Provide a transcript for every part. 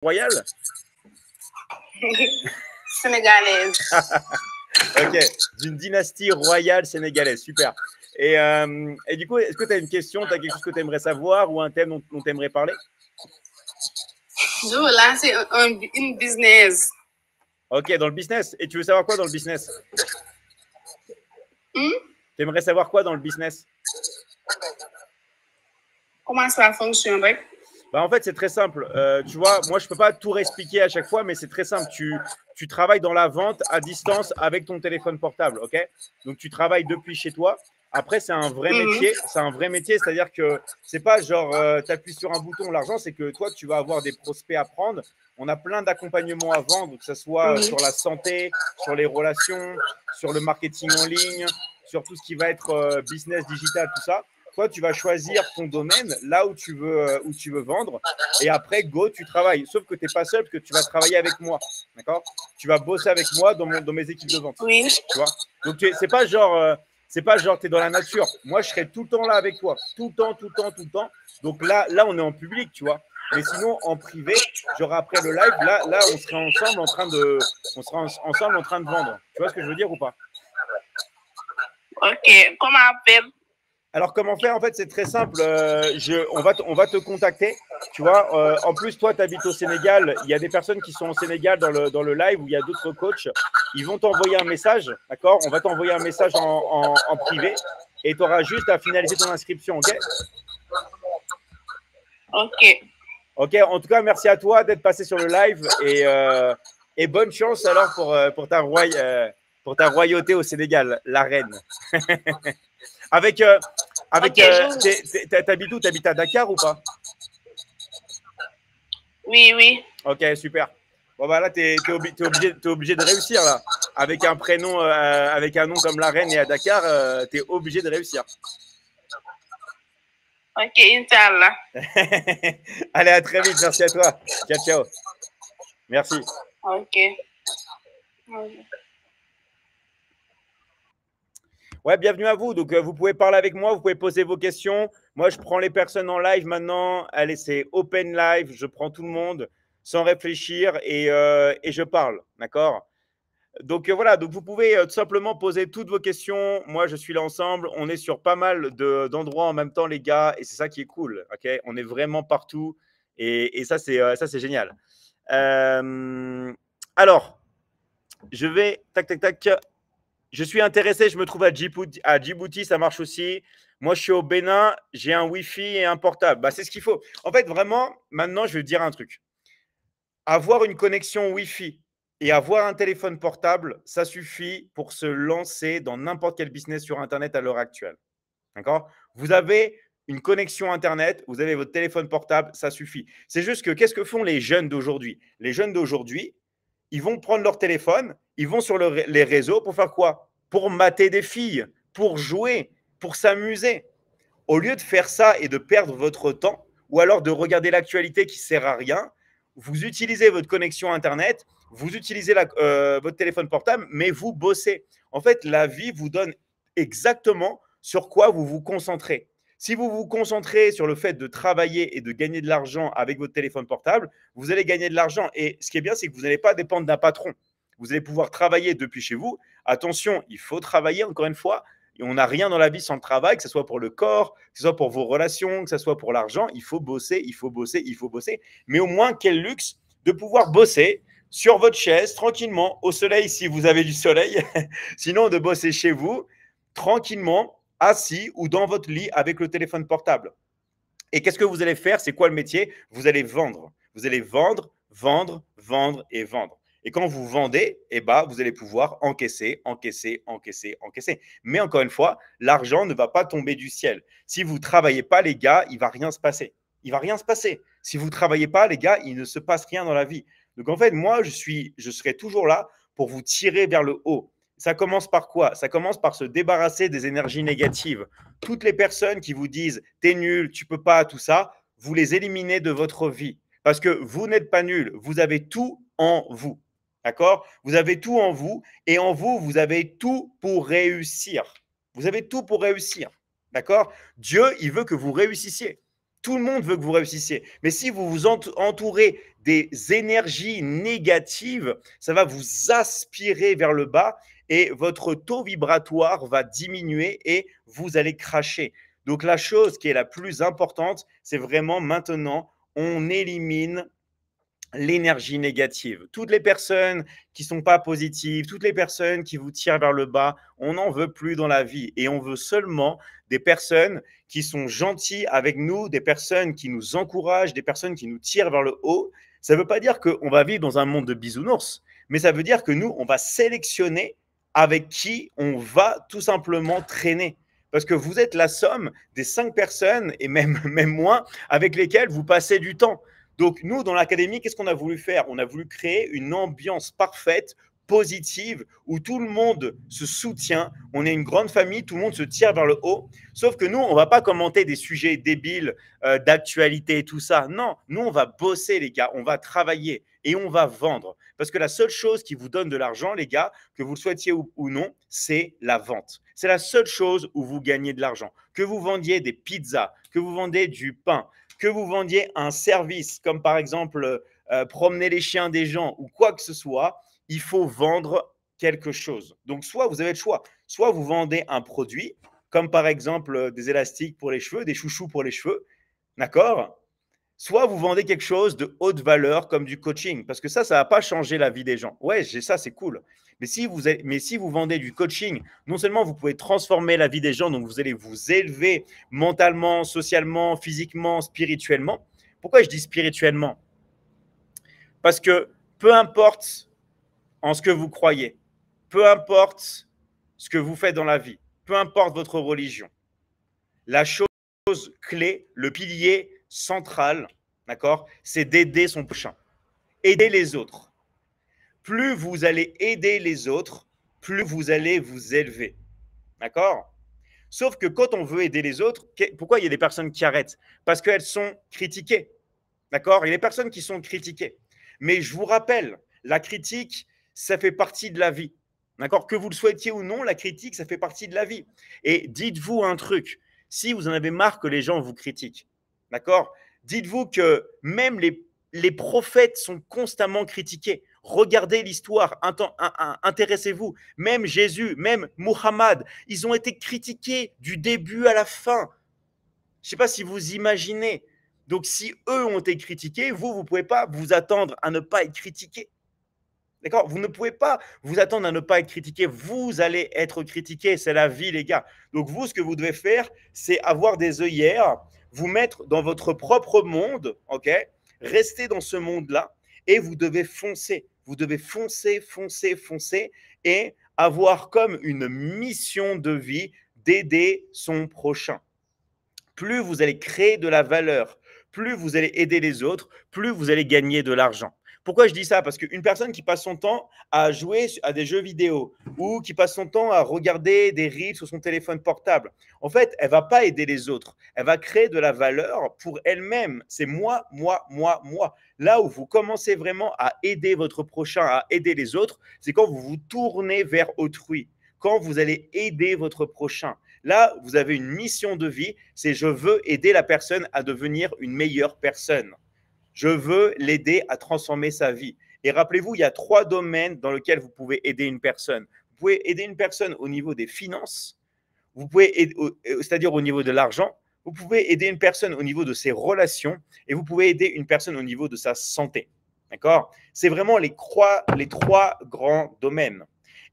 royale? Sénégalaise. Ok, d'une dynastie royale sénégalaise, super. Et du coup, est-ce que tu as une question, tu as quelque chose que tu aimerais savoir ou un thème dont tu aimerais parler? Je veux lancer une business. Ok, dans le business. Et tu veux savoir quoi dans le business? Hmm? Tu aimerais savoir quoi dans le business? Comment ça fonctionne? Bah, en fait, c'est très simple. Tu vois, moi, je ne peux pas tout réexpliquer à chaque fois, mais c'est très simple. Tu travailles dans la vente à distance avec ton téléphone portable, ok? Donc, tu travailles depuis chez toi. Après, c'est un vrai métier. C'est un vrai métier, c'est-à-dire que c'est pas genre tu appuies sur un bouton, l'argent, c'est que toi, tu vas avoir des prospects à prendre. On a plein d'accompagnements à vendre, que ce soit sur la santé, sur les relations, sur le marketing en ligne, sur tout ce qui va être business digital, tout ça. Toi, tu vas choisir ton domaine, là où tu veux vendre. Et après, go, tu travailles. Sauf que tu n'es pas seul, parce que tu vas travailler avec moi. D'accord? Tu vas bosser avec moi dans mes équipes de vente. Oui. Tu vois? Donc, c'est pas genre tu es dans la nature. Moi, je serai tout le temps là avec toi. Tout le temps, tout le temps, tout le temps. Donc là, on est en public, tu vois. Mais sinon, en privé, genre après le live, là, on serait ensemble en train de vendre. Tu vois ce que je veux dire ou pas? Ok. Comment faire? Alors, comment faire? En fait, c'est très simple. On va te contacter. Tu vois, en plus, toi, tu habites au Sénégal. Il y a des personnes qui sont au Sénégal dans le live où il y a d'autres coachs. Ils vont t'envoyer un message. D'accord? On va t'envoyer un message en privé et tu auras juste à finaliser ton inscription. OK? Ok. OK. En tout cas, merci à toi d'être passé sur le live et bonne chance alors pour ta royauté au Sénégal, la reine. Avec, t'habites où? T'habites à Dakar ou pas? Oui, oui. Ok, super. Bon, bah là, t'es obligé de réussir, là. Avec un prénom, avec un nom comme la reine et à Dakar, t'es obligé de réussir. Ok, Inch'Allah. Allez, à très vite. Merci à toi. Ciao, ciao. Merci. Ok. Ouais, bienvenue à vous. Donc, vous pouvez parler avec moi, vous pouvez poser vos questions. Moi, je prends les personnes en live maintenant. Allez, c'est open live. Je prends tout le monde sans réfléchir et je parle. D'accord? Donc, voilà. Donc, vous pouvez tout simplement poser toutes vos questions. Moi, je suis là ensemble. On est sur pas mal d'endroits en même temps, les gars. Et c'est ça qui est cool. Ok? On est vraiment partout. Et ça, c'est génial. Alors, je vais. Tac, tac, tac. Je suis intéressé, je me trouve à Djibouti, ça marche aussi. Moi, je suis au Bénin, j'ai un Wi-Fi et un portable. Bah, c'est ce qu'il faut. En fait, vraiment, maintenant, je vais te dire un truc. Avoir une connexion Wi-Fi et avoir un téléphone portable, ça suffit pour se lancer dans n'importe quel business sur Internet à l'heure actuelle. D'accord? Vous avez une connexion Internet, vous avez votre téléphone portable, ça suffit. C'est juste que qu'est-ce que font les jeunes d'aujourd'hui? Les jeunes d'aujourd'hui, ils vont prendre leur téléphone, ils vont sur les réseaux pour faire quoi? Pour mater des filles, pour jouer, pour s'amuser. Au lieu de faire ça et de perdre votre temps, ou alors de regarder l'actualité qui ne sert à rien, vous utilisez votre connexion Internet, vous utilisez votre téléphone portable, mais vous bossez. En fait, la vie vous donne exactement sur quoi vous vous concentrez. Si vous vous concentrez sur le fait de travailler et de gagner de l'argent avec votre téléphone portable, vous allez gagner de l'argent. Et ce qui est bien, c'est que vous n'allez pas dépendre d'un patron. Vous allez pouvoir travailler depuis chez vous. Attention, il faut travailler, encore une fois. On n'a rien dans la vie sans le travail, que ce soit pour le corps, que ce soit pour vos relations, que ce soit pour l'argent. Il faut bosser, il faut bosser, il faut bosser. Mais au moins, quel luxe de pouvoir bosser sur votre chaise, tranquillement, au soleil si vous avez du soleil. Sinon, de bosser chez vous, tranquillement, assis ou dans votre lit avec le téléphone portable. Et qu'est-ce que vous allez faire? C'est quoi le métier? Vous allez vendre. Vous allez vendre, vendre, vendre et vendre. Et quand vous vendez, eh ben, vous allez pouvoir encaisser, encaisser, encaisser, encaisser. Mais encore une fois, l'argent ne va pas tomber du ciel. Si vous ne travaillez pas, les gars, il ne va rien se passer. Il ne va rien se passer. Si vous ne travaillez pas, les gars, il ne se passe rien dans la vie. Donc en fait, moi, je serai toujours là pour vous tirer vers le haut. Ça commence par quoi? Ça commence par se débarrasser des énergies négatives. Toutes les personnes qui vous disent t'es nul, tu peux pas, tout ça, vous les éliminez de votre vie. Parce que vous n'êtes pas nul, vous avez tout en vous. D'accord? Vous avez tout en vous et en vous, vous avez tout pour réussir. Vous avez tout pour réussir. D'accord? Dieu, il veut que vous réussissiez. Tout le monde veut que vous réussissiez. Mais si vous vous entourez des énergies négatives, ça va vous aspirer vers le bas et votre taux vibratoire va diminuer et vous allez cracher. Donc la chose qui est la plus importante, c'est vraiment maintenant, on élimine l'énergie négative. Toutes les personnes qui ne sont pas positives, toutes les personnes qui vous tirent vers le bas, on n'en veut plus dans la vie. Et on veut seulement des personnes qui sont gentilles avec nous, des personnes qui nous encouragent, des personnes qui nous tirent vers le haut. Ça ne veut pas dire qu'on va vivre dans un monde de bisounours, mais ça veut dire que nous, on va sélectionner avec qui on va tout simplement traîner. Parce que vous êtes la somme des 5 personnes, et même moins, avec lesquelles vous passez du temps. Donc, nous, dans l'académie, qu'est-ce qu'on a voulu faire? On a voulu créer une ambiance parfaite, positive, où tout le monde se soutient. On est une grande famille, tout le monde se tire vers le haut. Sauf que nous, on ne va pas commenter des sujets débiles d'actualité et tout ça. Non, nous, on va bosser, les gars. On va travailler et on va vendre. Parce que la seule chose qui vous donne de l'argent, les gars, que vous le souhaitiez ou non, c'est la vente. C'est la seule chose où vous gagnez de l'argent. Que vous vendiez des pizzas, que vous vendiez du pain, que vous vendiez un service, comme par exemple promener les chiens des gens ou quoi que ce soit, il faut vendre quelque chose. Donc, soit vous avez le choix, soit vous vendez un produit, comme par exemple des élastiques pour les cheveux, des chouchous pour les cheveux, d'accord? Soit vous vendez quelque chose de haute valeur comme du coaching, parce que ça ne va pas changer la vie des gens. Ouais, j'ai ça, c'est cool. Mais si vous vendez du coaching, non seulement vous pouvez transformer la vie des gens, donc vous allez vous élever mentalement, socialement, physiquement, spirituellement. Pourquoi je dis spirituellement? Parce que peu importe en ce que vous croyez, peu importe ce que vous faites dans la vie, peu importe votre religion, la chose clé, le pilier central, d'accord, c'est d'aider son prochain, aider les autres. Plus vous allez aider les autres, plus vous allez vous élever. D'accord? Sauf que quand on veut aider les autres, pourquoi il y a des personnes qui arrêtent? Parce qu'elles sont critiquées. D'accord? Il y a des personnes qui sont critiquées. Mais je vous rappelle, la critique, ça fait partie de la vie. D'accord? Que vous le souhaitiez ou non, la critique, ça fait partie de la vie. Et dites-vous un truc, si vous en avez marre que les gens vous critiquent, d'accord? Dites-vous que même les prophètes sont constamment critiqués. Regardez l'histoire, intéressez-vous. Même Jésus, même Muhammad, ils ont été critiqués du début à la fin. Je ne sais pas si vous imaginez. Donc, si eux ont été critiqués, vous ne pouvez pas vous attendre à ne pas être critiqué. D'accord? Vous ne pouvez pas vous attendre à ne pas être critiqué. Vous allez être critiqué. C'est la vie, les gars. Donc, vous, ce que vous devez faire, c'est avoir des œillères, vous mettre dans votre propre monde, ok? Rester dans ce monde-là et vous devez foncer. Vous devez foncer, foncer, foncer et avoir comme une mission de vie d'aider son prochain. Plus vous allez créer de la valeur, plus vous allez aider les autres, plus vous allez gagner de l'argent. Pourquoi je dis ça? Parce qu'une personne qui passe son temps à jouer à des jeux vidéo ou qui passe son temps à regarder des reels sur son téléphone portable, en fait, elle ne va pas aider les autres. Elle va créer de la valeur pour elle-même. C'est moi, moi, moi, moi. Là où vous commencez vraiment à aider votre prochain, à aider les autres, c'est quand vous vous tournez vers autrui, quand vous allez aider votre prochain. Là, vous avez une mission de vie, c'est je veux aider la personne à devenir une meilleure personne. Je veux l'aider à transformer sa vie. Et rappelez-vous, il y a 3 domaines dans lesquels vous pouvez aider une personne. Vous pouvez aider une personne au niveau des finances, vous pouvez aider, c'est-à-dire au niveau de l'argent, vous pouvez aider une personne au niveau de ses relations et vous pouvez aider une personne au niveau de sa santé. D'accord? C'est vraiment les 3 grands domaines.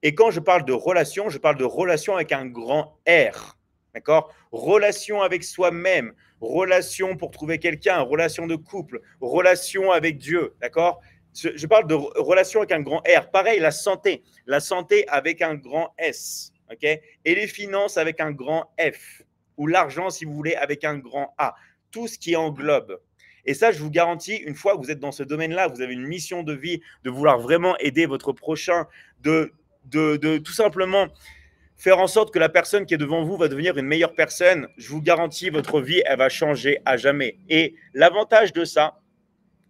Et quand je parle de relation, je parle de relation avec un grand R. D'accord? Relation avec soi-même, relation pour trouver quelqu'un, relation de couple, relation avec Dieu. D'accord? Je parle de relation avec un grand R. Pareil, la santé avec un grand S. OK? Et les finances avec un grand F. Ou l'argent, si vous voulez, avec un grand A. Tout ce qui englobe. Et ça, je vous garantis, une fois que vous êtes dans ce domaine-là, vous avez une mission de vie, de vouloir vraiment aider votre prochain, de tout simplement faire en sorte que la personne qui est devant vous va devenir une meilleure personne, je vous garantis, votre vie, elle va changer à jamais. Et l'avantage de ça,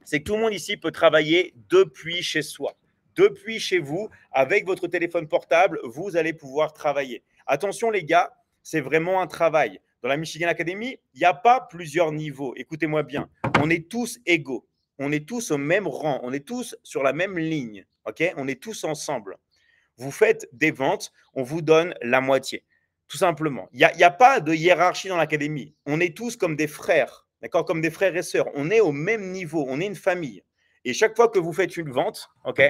c'est que tout le monde ici peut travailler depuis chez soi. Depuis chez vous, avec votre téléphone portable, vous allez pouvoir travailler. Attention les gars, c'est vraiment un travail. Dans la Michigan Academy, il n'y a pas plusieurs niveaux. Écoutez-moi bien. On est tous égaux. On est tous au même rang. On est tous sur la même ligne. OK? On est tous ensemble. Vous faites des ventes, on vous donne la moitié. Tout simplement. Il n'y a pas de hiérarchie dans l'académie. On est tous comme des frères, d'accord? Comme des frères et sœurs. On est au même niveau. On est une famille. Et chaque fois que vous faites une vente, OK,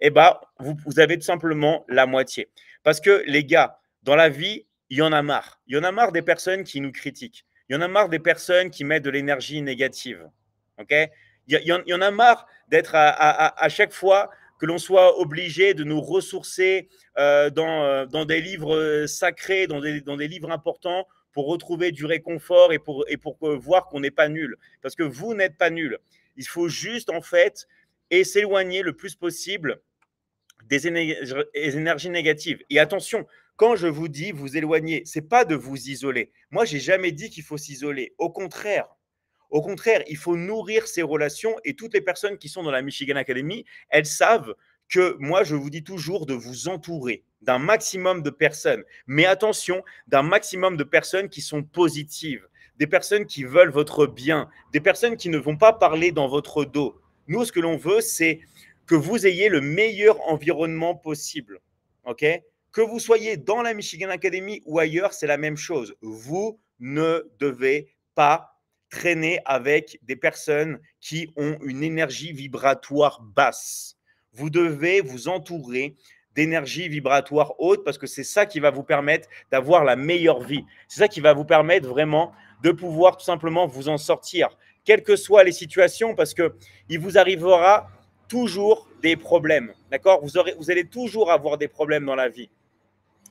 eh ben, vous avez tout simplement la moitié. Parce que les gars, dans la vie, il y en a marre. Il y en a marre des personnes qui nous critiquent. Il y en a marre des personnes qui mettent de l'énergie négative. OK? Il y en a marre d'être à chaque fois que l'on soit obligé de nous ressourcer dans des livres sacrés, dans des livres importants pour retrouver du réconfort et pour voir qu'on n'est pas nul. Parce que vous n'êtes pas nul. Il faut juste, en fait, et s'éloigner le plus possible des énergies négatives. Et attention, quand je vous dis vous éloigner, ce n'est pas de vous isoler. Moi, je n'ai jamais dit qu'il faut s'isoler. Au contraire, il faut nourrir ces relations et toutes les personnes qui sont dans la Michigan Academy, elles savent que moi, je vous dis toujours de vous entourer d'un maximum de personnes. Mais attention, d'un maximum de personnes qui sont positives, des personnes qui veulent votre bien, des personnes qui ne vont pas parler dans votre dos. Nous, ce que l'on veut, c'est que vous ayez le meilleur environnement possible. OK? Que vous soyez dans la Michigan Academy ou ailleurs, c'est la même chose. Vous ne devez pas traîner avec des personnes qui ont une énergie vibratoire basse. Vous devez vous entourer d'énergie vibratoire haute parce que c'est ça qui va vous permettre d'avoir la meilleure vie. C'est ça qui va vous permettre vraiment de pouvoir tout simplement vous en sortir, quelles que soient les situations, parce qu'il vous arrivera toujours des problèmes. D'accord? Vous allez toujours avoir des problèmes dans la vie.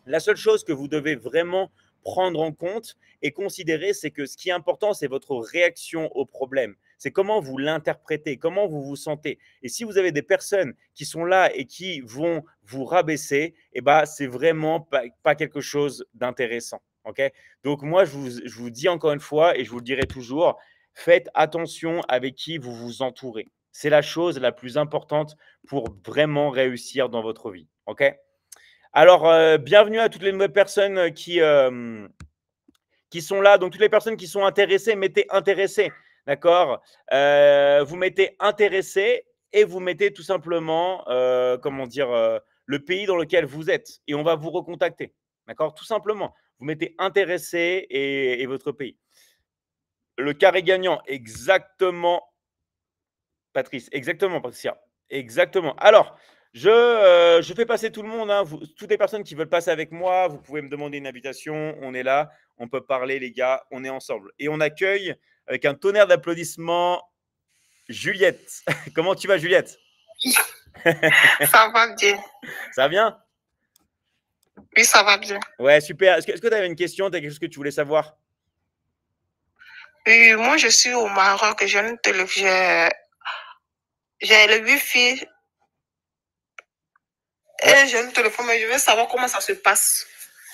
La seule chose que vous devez vraiment prendre en compte et considérer, c'est que ce qui est important, c'est votre réaction au problème. C'est comment vous l'interprétez, comment vous vous sentez. Et si vous avez des personnes qui sont là et qui vont vous rabaisser, eh ben, c'est vraiment pas quelque chose d'intéressant. Okay? Donc moi, je vous dis encore une fois, et je vous le dirai toujours, faites attention avec qui vous vous entourez. C'est la chose la plus importante pour vraiment réussir dans votre vie. OK? Alors, bienvenue à toutes les nouvelles personnes qui sont là. Donc, toutes les personnes qui sont intéressées, mettez intéressé. D'accord? Vous mettez intéressé et vous mettez tout simplement, comment dire, le pays dans lequel vous êtes. Et on va vous recontacter. D'accord? Tout simplement. Vous mettez intéressé et votre pays. Le carré gagnant, exactement, Patrice. Exactement, Patricia. Exactement. Alors, je fais passer tout le monde. Hein. Toutes les personnes qui veulent passer avec moi, vous pouvez me demander une invitation. On est là. On peut parler, les gars. On est ensemble. Et on accueille avec un tonnerre d'applaudissements Juliette. Comment tu vas, Juliette? Ça va bien. Ça va bien? Oui, ça va bien. Ouais, super. Est-ce que tu avais une question? Tu as quelque chose que tu voulais savoir? Oui, moi, je suis au Maroc. J'ai le Wi-Fi. Et j'ai le téléphone, mais je veux savoir comment ça se passe.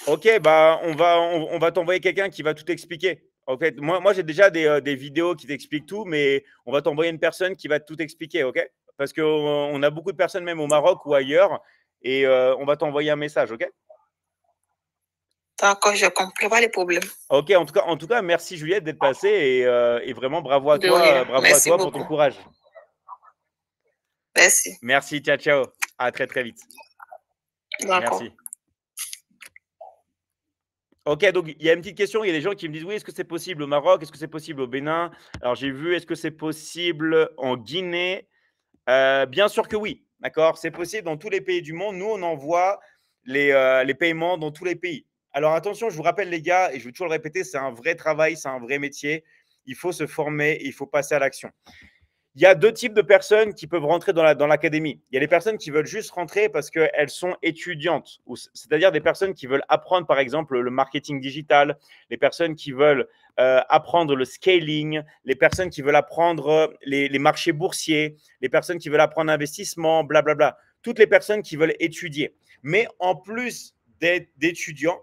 Ok, bah on va t'envoyer quelqu'un qui va tout expliquer. En fait, moi j'ai déjà des vidéos qui t'expliquent tout, mais on va t'envoyer une personne qui va tout expliquer, ok? Parce qu'on a beaucoup de personnes même au Maroc ou ailleurs, et on va t'envoyer un message, ok? D'accord, je comprends pas les problèmes. Ok, en tout cas, merci Juliette d'être passée et vraiment bravo à De toi, rien. bravo à Merci toi pour ton beaucoup. courage. Merci. Merci, ciao, ciao. À très très vite. D'accord. Merci. Ok, donc il y a une petite question. Il y a des gens qui me disent oui, est-ce que c'est possible au Maroc? Est-ce que c'est possible au Bénin? Alors j'ai vu, est-ce que c'est possible en Guinée? Bien sûr que oui, d'accord? C'est possible dans tous les pays du monde. Nous, on envoie les paiements dans tous les pays. Alors attention, je vous rappelle les gars, et je vais toujours le répéter, c'est un vrai travail, c'est un vrai métier. Il faut se former, il faut passer à l'action. Il y a deux types de personnes qui peuvent rentrer dans l'académie. Il y a les personnes qui veulent juste rentrer parce qu'elles sont étudiantes, c'est-à-dire des personnes qui veulent apprendre, par exemple, le marketing digital, les personnes qui veulent apprendre le scaling, les personnes qui veulent apprendre les marchés boursiers, les personnes qui veulent apprendre l'investissement, blablabla. Toutes les personnes qui veulent étudier. Mais en plus d'être d'étudiants,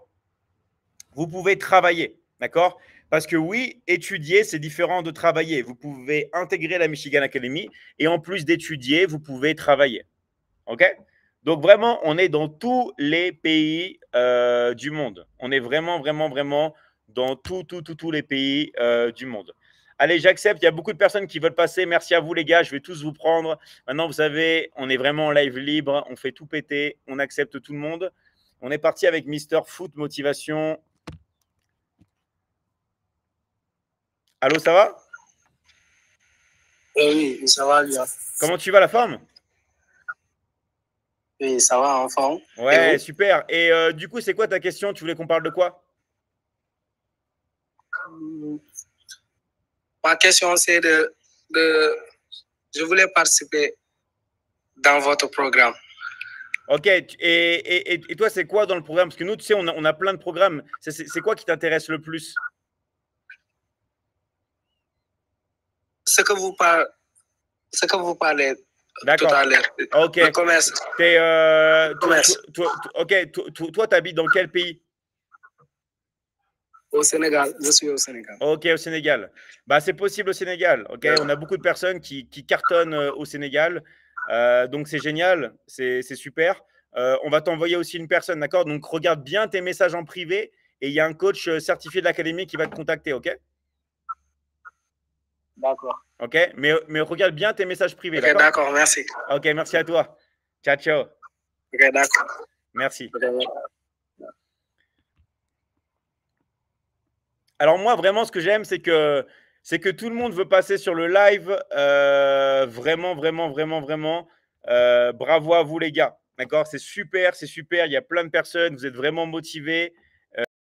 vous pouvez travailler, d'accord? Parce que oui, étudier, c'est différent de travailler. Vous pouvez intégrer la Michigan Academy et en plus d'étudier, vous pouvez travailler. OK? Donc vraiment, on est dans tous les pays du monde. On est vraiment, vraiment, vraiment dans tous les pays du monde. Allez, j'accepte. Il y a beaucoup de personnes qui veulent passer. Merci à vous, les gars. Je vais tous vous prendre. Maintenant, vous savez, on est vraiment en live libre. On fait tout péter. On accepte tout le monde. On est parti avec Mister Foot Motivation. Allô, ça va? Oui, ça va bien. Comment tu vas, la forme? Oui, ça va en forme. Ouais, super. Et du coup, c'est quoi ta question? Tu voulais qu'on parle de quoi? Ma question, c'est je voulais participer dans votre programme. Ok. Et toi, c'est quoi dans le programme? Parce que nous, tu sais, on a plein de programmes. C'est quoi qui t'intéresse le plus? Ce que vous parlez tout D'accord. à l'heure. Ok. Le commerce. Toi, tu habites dans quel pays? Au Sénégal. Je suis au Sénégal. Ok, au Sénégal. Bah, c'est possible au Sénégal. Ok, on a beaucoup de personnes qui cartonnent au Sénégal. Donc, c'est génial. C'est super. On va t'envoyer aussi une personne, d'accord? Donc, regarde bien tes messages en privé et il y a un coach certifié de l'académie qui va te contacter, ok? D'accord. Ok, mais regarde bien tes messages privés, Ok, d'accord? d'accord, merci. Ok, merci à toi. Ciao, ciao. Ok, d'accord. Merci. Okay. Alors moi, vraiment, ce que j'aime, c'est que tout le monde veut passer sur le live. Vraiment, vraiment, vraiment, vraiment. Bravo à vous, les gars. D'accord? C'est super, c'est super. Il y a plein de personnes. Vous êtes vraiment motivés.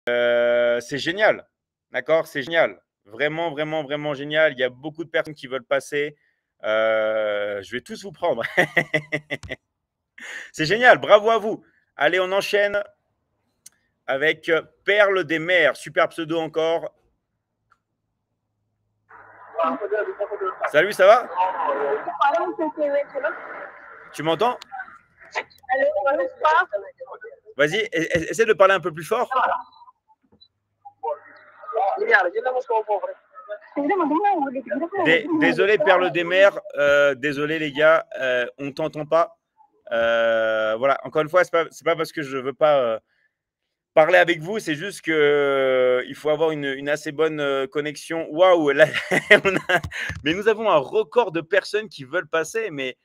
C'est génial. D'accord? C'est génial. Vraiment, vraiment, vraiment génial. Il y a beaucoup de personnes qui veulent passer. Je vais tous vous prendre. C'est génial. Bravo à vous. Allez, on enchaîne avec Perle des mers. Super pseudo encore. Salut, ça va? Tu m'entends? Vas-y, essaie de parler un peu plus fort. Désolé, Perle des mers. Désolé, les gars. On t'entend pas. Voilà, encore une fois, c'est pas parce que je veux pas parler avec vous, c'est juste que il faut avoir une assez bonne connexion. Waouh, là, mais nous avons un record de personnes qui veulent passer, mais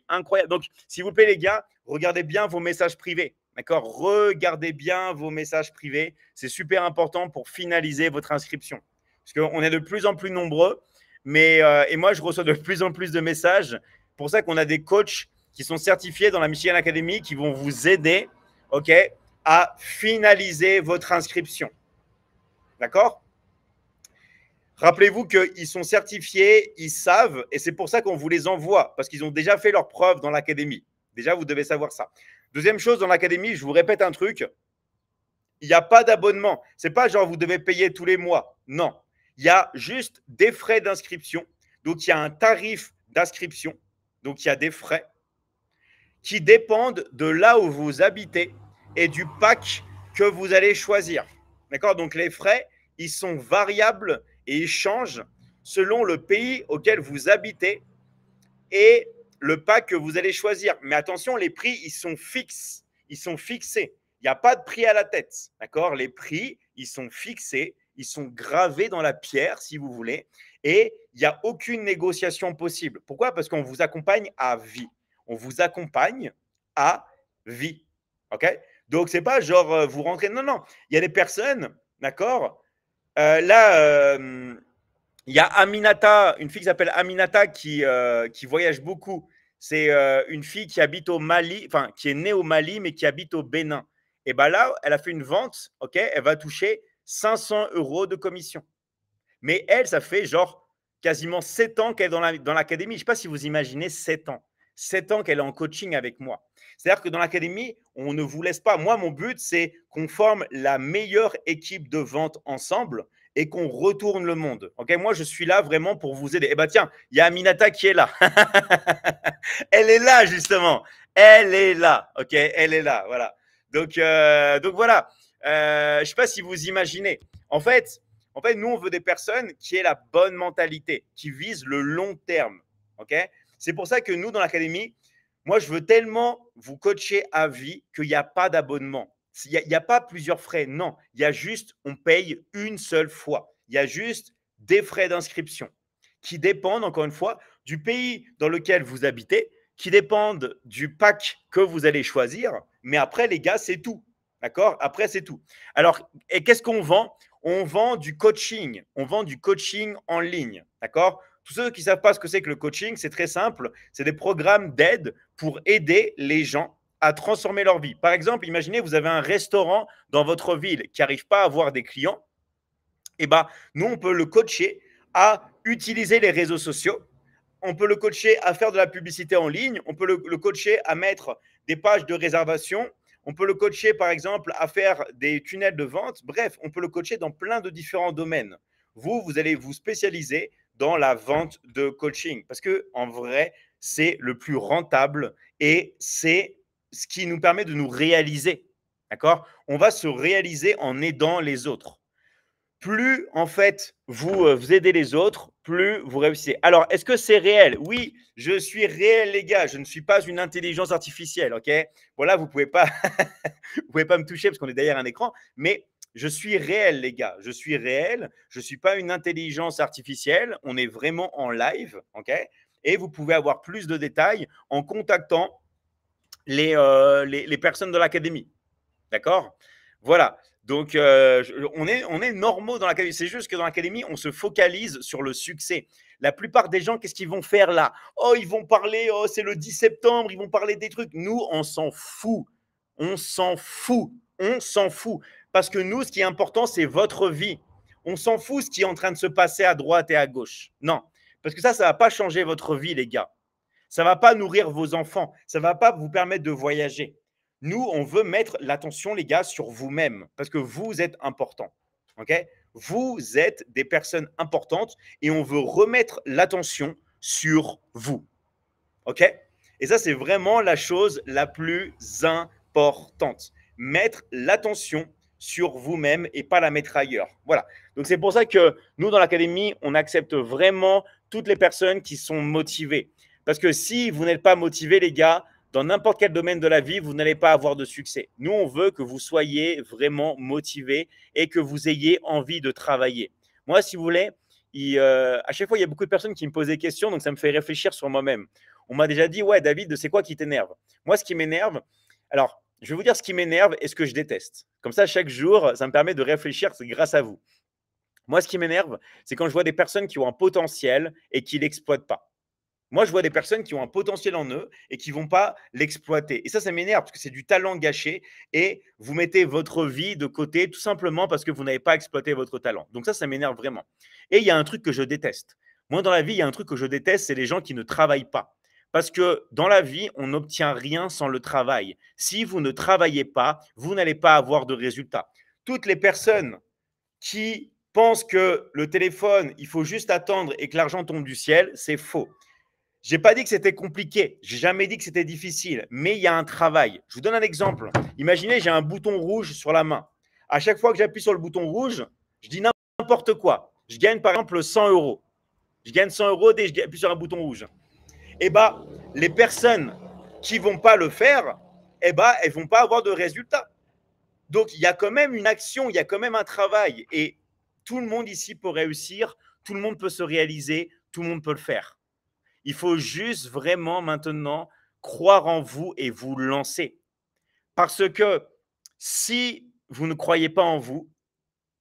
incroyable. Donc, s'il vous plaît, les gars, regardez bien vos messages privés. D'accord? Regardez bien vos messages privés. C'est super important pour finaliser votre inscription. Parce qu'on est de plus en plus nombreux. Et moi, je reçois de plus en plus de messages. C'est pour ça qu'on a des coachs qui sont certifiés dans la Michigan Academy qui vont vous aider, ok, à finaliser votre inscription. D'accord? Rappelez-vous qu'ils sont certifiés, ils savent, et c'est pour ça qu'on vous les envoie, parce qu'ils ont déjà fait leurs preuves dans l'académie. Déjà, vous devez savoir ça. Deuxième chose, dans l'académie, je vous répète un truc, il n'y a pas d'abonnement. Ce n'est pas genre vous devez payer tous les mois. Non. Il y a juste des frais d'inscription. Donc, il y a un tarif d'inscription. Donc, il y a des frais qui dépendent de là où vous habitez et du pack que vous allez choisir. D'accord? Donc, les frais, ils sont variables et ils changent selon le pays auquel vous habitez et le pack que vous allez choisir. Mais attention, les prix, ils sont fixes. Ils sont fixés. Il n'y a pas de prix à la tête. D'accord? Les prix, ils sont fixés. Ils sont gravés dans la pierre, si vous voulez. Et il n'y a aucune négociation possible. Pourquoi? Parce qu'on vous accompagne à vie. On vous accompagne à vie. OK? Donc, ce n'est pas genre vous rentrez. Non, non. Il y a des personnes, d'accord? Là, il y a Aminata, une fille qui s'appelle Aminata qui voyage beaucoup. C'est une fille qui habite au Mali, enfin, qui est née au Mali, mais qui habite au Bénin. Et bien là, elle a fait une vente, ok? Elle va toucher 500 € de commission. Mais elle, ça fait genre quasiment 7 ans qu'elle est dans l'académie. Je ne sais pas si vous imaginez 7 ans. 7 ans qu'elle est en coaching avec moi. C'est-à-dire que dans l'académie, on ne vous laisse pas. Moi, mon but, c'est qu'on forme la meilleure équipe de vente ensemble et qu'on retourne le monde. Okay, moi, je suis là vraiment pour vous aider. Eh bien, tiens, il y a Aminata qui est là. Elle est là, justement. Elle est là. OK, elle est là. Voilà. Donc voilà. Je ne sais pas si vous imaginez. En fait, nous, on veut des personnes qui aient la bonne mentalité, qui visent le long terme. Okay? C'est pour ça que nous, dans l'académie, moi, je veux tellement vous coacher à vie qu'il n'y a pas d'abonnement. Il n'y a pas plusieurs frais. Non, il y a juste, on paye une seule fois. Il y a juste des frais d'inscription qui dépendent, encore une fois, du pays dans lequel vous habitez, qui dépendent du pack que vous allez choisir. Mais après, les gars, c'est tout. D'accord? Après, c'est tout. Alors, et qu'est-ce qu'on vend? On vend du coaching. On vend du coaching en ligne. D'accord? Tous ceux qui ne savent pas ce que c'est que le coaching, c'est très simple. C'est des programmes d'aide pour aider les gens à transformer leur vie. Par exemple, imaginez, vous avez un restaurant dans votre ville qui n'arrive pas à avoir des clients. Eh bien, nous, on peut le coacher à utiliser les réseaux sociaux. On peut le coacher à faire de la publicité en ligne. On peut le coacher à mettre des pages de réservation. On peut le coacher, par exemple, à faire des tunnels de vente. Bref, on peut le coacher dans plein de différents domaines. Vous allez vous spécialiser dans la vente de coaching parce que en vrai, c'est le plus rentable et c'est ce qui nous permet de nous réaliser. D'accord? On va se réaliser en aidant les autres. Plus, en fait, vous aidez les autres, plus vous réussissez. Alors, est-ce que c'est réel? Oui, je suis réel, les gars. Je ne suis pas une intelligence artificielle, OK? Voilà, vous ne pouvez pas, vous pouvez pas me toucher parce qu'on est derrière un écran, mais je suis réel, les gars. Je suis réel. Je ne suis pas une intelligence artificielle. On est vraiment en live, OK? Et vous pouvez avoir plus de détails en contactant les personnes de l'académie. D'accord? Voilà. Donc, on est normaux dans l'académie. C'est juste que dans l'académie, on se focalise sur le succès. La plupart des gens, qu'est-ce qu'ils vont faire là? Oh, ils vont parler, oh, c'est le 10 septembre, ils vont parler des trucs. Nous, on s'en fout. On s'en fout. On s'en fout. Parce que nous, ce qui est important, c'est votre vie. On s'en fout ce qui est en train de se passer à droite et à gauche. Non. Parce que ça ne va pas changer votre vie, les gars. Ça ne va pas nourrir vos enfants. Ça ne va pas vous permettre de voyager. Nous, on veut mettre l'attention, les gars, sur vous-même parce que vous êtes important. OK? Vous êtes des personnes importantes et on veut remettre l'attention sur vous. OK? Et ça, c'est vraiment la chose la plus importante. Mettre l'attention sur vous-même et pas la mettre ailleurs. Voilà. Donc, c'est pour ça que nous, dans l'académie, on accepte vraiment toutes les personnes qui sont motivées. Parce que si vous n'êtes pas motivé, les gars, dans n'importe quel domaine de la vie, vous n'allez pas avoir de succès. Nous, on veut que vous soyez vraiment motivé et que vous ayez envie de travailler. Moi, si vous voulez, à chaque fois, il y a beaucoup de personnes qui me posent des questions, donc ça me fait réfléchir sur moi-même. On m'a déjà dit, ouais, David, c'est quoi qui t'énerve? Moi, ce qui m'énerve, alors, je vais vous dire ce qui m'énerve et ce que je déteste. Comme ça, chaque jour, ça me permet de réfléchir, c'est grâce à vous. Moi, ce qui m'énerve, c'est quand je vois des personnes qui ont un potentiel et qui ne l'exploitent pas. Moi, je vois des personnes qui ont un potentiel en eux et qui ne vont pas l'exploiter. Et ça m'énerve parce que c'est du talent gâché et vous mettez votre vie de côté tout simplement parce que vous n'avez pas exploité votre talent. Donc ça m'énerve vraiment. Et il y a un truc que je déteste. Moi, dans la vie, il y a un truc que je déteste, c'est les gens qui ne travaillent pas. Parce que dans la vie, on n'obtient rien sans le travail. Si vous ne travaillez pas, vous n'allez pas avoir de résultats. Toutes les personnes qui pensent que le téléphone, il faut juste attendre et que l'argent tombe du ciel, c'est faux. Je n'ai pas dit que c'était compliqué, je n'ai jamais dit que c'était difficile, mais il y a un travail. Je vous donne un exemple. Imaginez, j'ai un bouton rouge sur la main. À chaque fois que j'appuie sur le bouton rouge, je dis n'importe quoi. Je gagne par exemple 100 euros. Je gagne 100 euros dès que j'appuie sur un bouton rouge. Eh bien, les personnes qui ne vont pas le faire, elles ne vont pas avoir de résultats. Donc, il y a quand même une action, il y a quand même un travail. Et tout le monde ici peut réussir, tout le monde peut se réaliser, tout le monde peut le faire. Il faut juste vraiment maintenant croire en vous et vous lancer. Parce que si vous ne croyez pas en vous,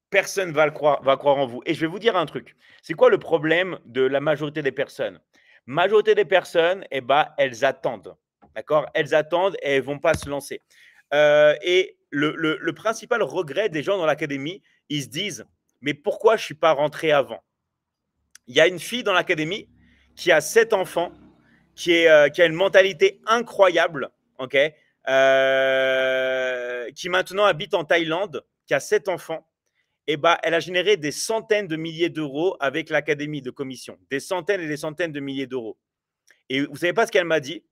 personne va croire en vous. Et je vais vous dire un truc. C'est quoi le problème de la majorité des personnes? Majorité des personnes, elles attendent. D'accord? Elles attendent et elles ne vont pas se lancer. Et le principal regret des gens dans l'académie, ils se disent, mais pourquoi je ne suis pas rentré avant? Il y a une fille dans l'académie qui a 7 enfants, qui a une mentalité incroyable, okay, qui maintenant habite en Thaïlande, qui a 7 enfants, et elle a généré des centaines de milliers d'euros avec l'académie de commission, des centaines et des centaines de milliers d'euros. Et vous savez pas ce qu'elle m'a dit?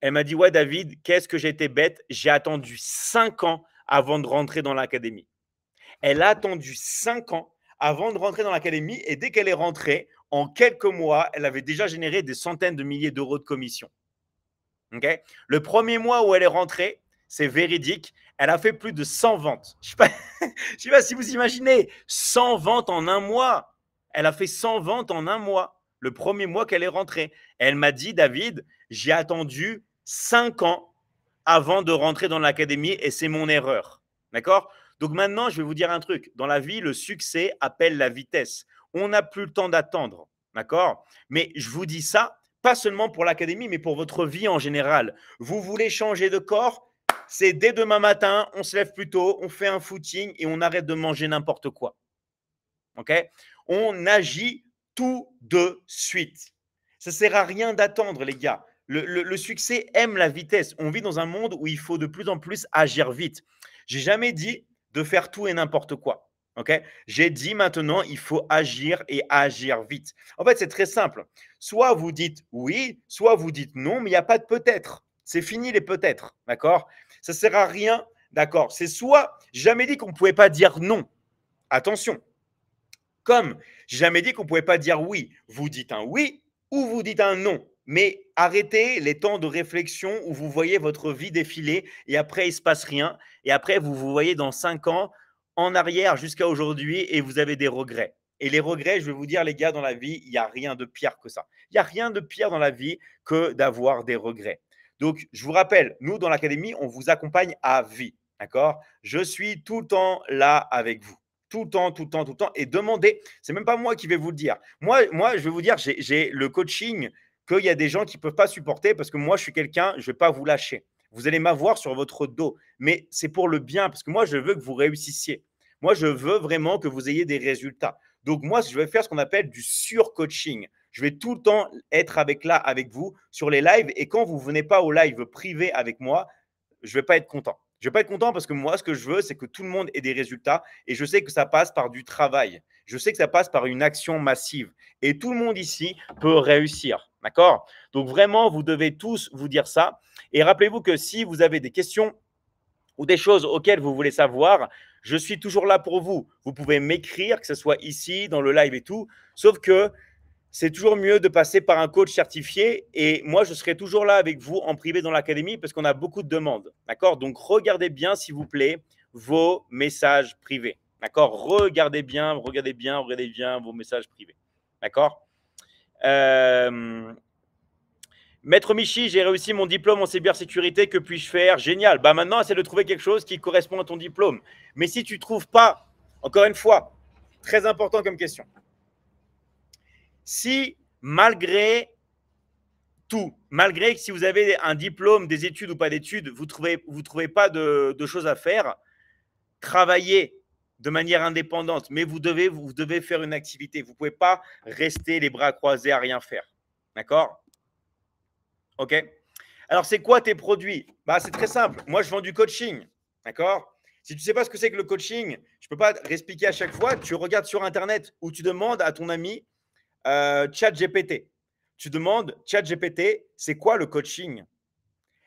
Elle m'a dit, ouais David, qu'est-ce que j'ai été bête, j'ai attendu 5 ans avant de rentrer dans l'académie. Elle a attendu 5 ans avant de rentrer dans l'académie et dès qu'elle est rentrée, en quelques mois, elle avait déjà généré des centaines de milliers d'euros de commission. Okay? Le premier mois où elle est rentrée, c'est véridique. Elle a fait plus de 100 ventes. Je ne sais pas si vous imaginez, 100 ventes en un mois. Elle a fait 100 ventes en un mois, le premier mois qu'elle est rentrée. Elle m'a dit, David, j'ai attendu 5 ans avant de rentrer dans l'académie et c'est mon erreur. D'accord? Donc maintenant, je vais vous dire un truc. Dans la vie, le succès appelle la vitesse. On n'a plus le temps d'attendre. D'accord? Mais je vous dis ça, pas seulement pour l'académie, mais pour votre vie en général. Vous voulez changer de corps? C'est dès demain matin, on se lève plus tôt, on fait un footing et on arrête de manger n'importe quoi. OK? On agit tout de suite. Ça ne sert à rien d'attendre, les gars. Le succès aime la vitesse. On vit dans un monde où il faut de plus en plus agir vite. J'ai jamais dit de faire tout et n'importe quoi. OK? J'ai dit maintenant, il faut agir et agir vite. En fait, c'est très simple. Soit vous dites oui, soit vous dites non, mais il n'y a pas de peut-être. C'est fini les peut-être. D'accord? Ça ne sert à rien. D'accord? C'est soit, j'ai jamais dit qu'on ne pouvait pas dire non. Attention. Comme j'ai jamais dit qu'on ne pouvait pas dire oui. Vous dites un oui ou vous dites un non. Mais arrêtez les temps de réflexion où vous voyez votre vie défiler et après, il ne se passe rien. Et après, vous vous voyez dans 5 ans en arrière jusqu'à aujourd'hui et vous avez des regrets. Et les regrets, je vais vous dire, les gars, dans la vie, il n'y a rien de pire que ça. Il n'y a rien de pire dans la vie que d'avoir des regrets. Donc, je vous rappelle, nous, dans l'académie, on vous accompagne à vie. D'accord? Je suis tout le temps là avec vous. Tout le temps, tout le temps, tout le temps. Et demandez, c'est même pas moi qui vais vous le dire. Moi je vais vous dire, j'ai le coaching qu'il y a des gens qui ne peuvent pas supporter parce que moi, je suis quelqu'un, je ne vais pas vous lâcher. Vous allez m'avoir sur votre dos. Mais c'est pour le bien parce que moi, je veux que vous réussissiez. Moi, je veux vraiment que vous ayez des résultats. Donc, moi, je vais faire ce qu'on appelle du sur-coaching. Je vais tout le temps être avec vous sur les lives. Et quand vous ne venez pas au live privé avec moi, je ne vais pas être content. Je ne vais pas être content parce que moi, ce que je veux, c'est que tout le monde ait des résultats. Et je sais que ça passe par du travail. Je sais que ça passe par une action massive. Et tout le monde ici peut réussir. D'accord? Donc, vraiment, vous devez tous vous dire ça. Et rappelez-vous que si vous avez des questions ou des choses auxquelles vous voulez savoir, je suis toujours là pour vous. Vous pouvez m'écrire, que ce soit ici, dans le live et tout. Sauf que c'est toujours mieux de passer par un coach certifié. Et moi, je serai toujours là avec vous en privé dans l'académie parce qu'on a beaucoup de demandes. D'accord? Donc, regardez bien, s'il vous plaît, vos messages privés. D'accord? Regardez bien vos messages privés. D'accord? Maître Michi, j'ai réussi mon diplôme en cybersécurité. Que puis-je faire? Génial. Bah maintenant, essaie de trouver quelque chose qui correspond à ton diplôme. Mais si tu ne trouves pas, encore une fois, très important comme question. Si malgré tout, malgré que si vous avez un diplôme, des études ou pas d'études, vous trouvez pas de choses à faire, travaillez de manière indépendante. Mais vous devez faire une activité. Vous ne pouvez pas rester les bras croisés à rien faire. D'accord? OK? Alors, c'est quoi tes produits? Bah, c'est très simple. Moi, je vends du coaching. D'accord? Si tu ne sais pas ce que c'est que le coaching, je ne peux pas réexpliquer à chaque fois. Tu regardes sur Internet ou tu demandes à ton ami ChatGPT. Tu demandes ChatGPT, c'est quoi le coaching?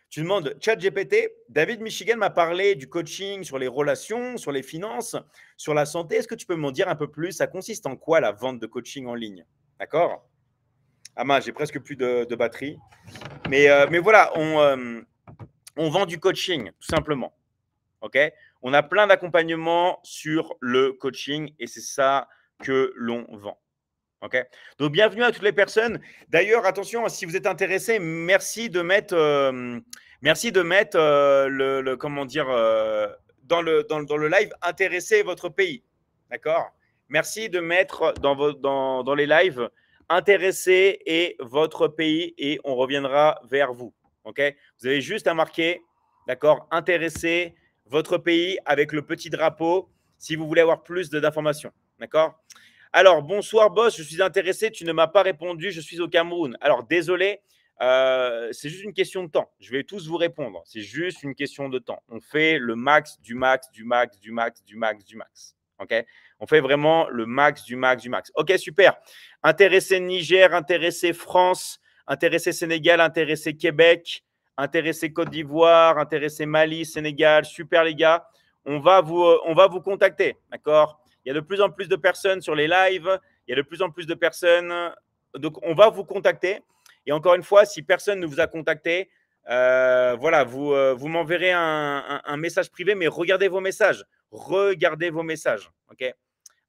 Tu demandes ChatGPT, David Michigan m'a parlé du coaching sur les relations, sur les finances, sur la santé. Est-ce que tu peux m'en dire un peu plus? Ça consiste en quoi la vente de coaching en ligne? D'accord? Ah mince, j'ai presque plus de batterie. Mais voilà, on vend du coaching, tout simplement. OK? On a plein d'accompagnements sur le coaching et c'est ça que l'on vend. OK? Donc, bienvenue à toutes les personnes. D'ailleurs, attention, si vous êtes intéressé, merci de mettre, comment dire, dans le live, intéresser votre pays. D'accord? Merci de mettre dans les lives, intéresser et votre pays et on reviendra vers vous. OK? Vous avez juste à marquer, d'accord, intéresser votre pays avec le petit drapeau si vous voulez avoir plus d'informations. D'accord? Alors, bonsoir, boss, je suis intéressé. Tu ne m'as pas répondu. Je suis au Cameroun. Alors, désolé, c'est juste une question de temps. Je vais tous vous répondre. C'est juste une question de temps. On fait le max, du max, du max, du max, du max, du max. OK? On fait vraiment le max, du max, du max. OK, super. Intéressé Niger, intéressé France, intéressé Sénégal, intéressé Québec, intéressé Côte d'Ivoire, intéressé Mali, Sénégal. Super, les gars. On va vous contacter. D'accord? Il y a de plus en plus de personnes sur les lives. Il y a de plus en plus de personnes. Donc, on va vous contacter. Et encore une fois, si personne ne vous a contacté, Voilà, vous m'enverrez un message privé, mais regardez vos messages. Regardez vos messages. OK.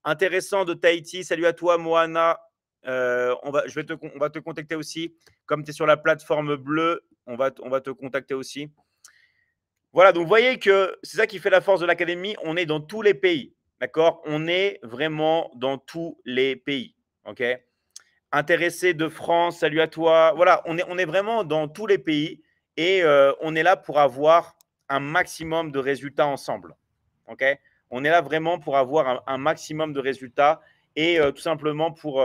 Intéressant de Tahiti. Salut à toi, Moana. On va te contacter aussi. Comme tu es sur la plateforme bleue, on va te contacter aussi. Voilà, donc vous voyez que c'est ça qui fait la force de l'académie. On est dans tous les pays. D'accord? On est vraiment dans tous les pays. OK? Intéressé de France, salut à toi. Voilà, on est vraiment dans tous les pays et on est là pour avoir un maximum de résultats ensemble. OK? On est là vraiment pour avoir un maximum de résultats et tout simplement pour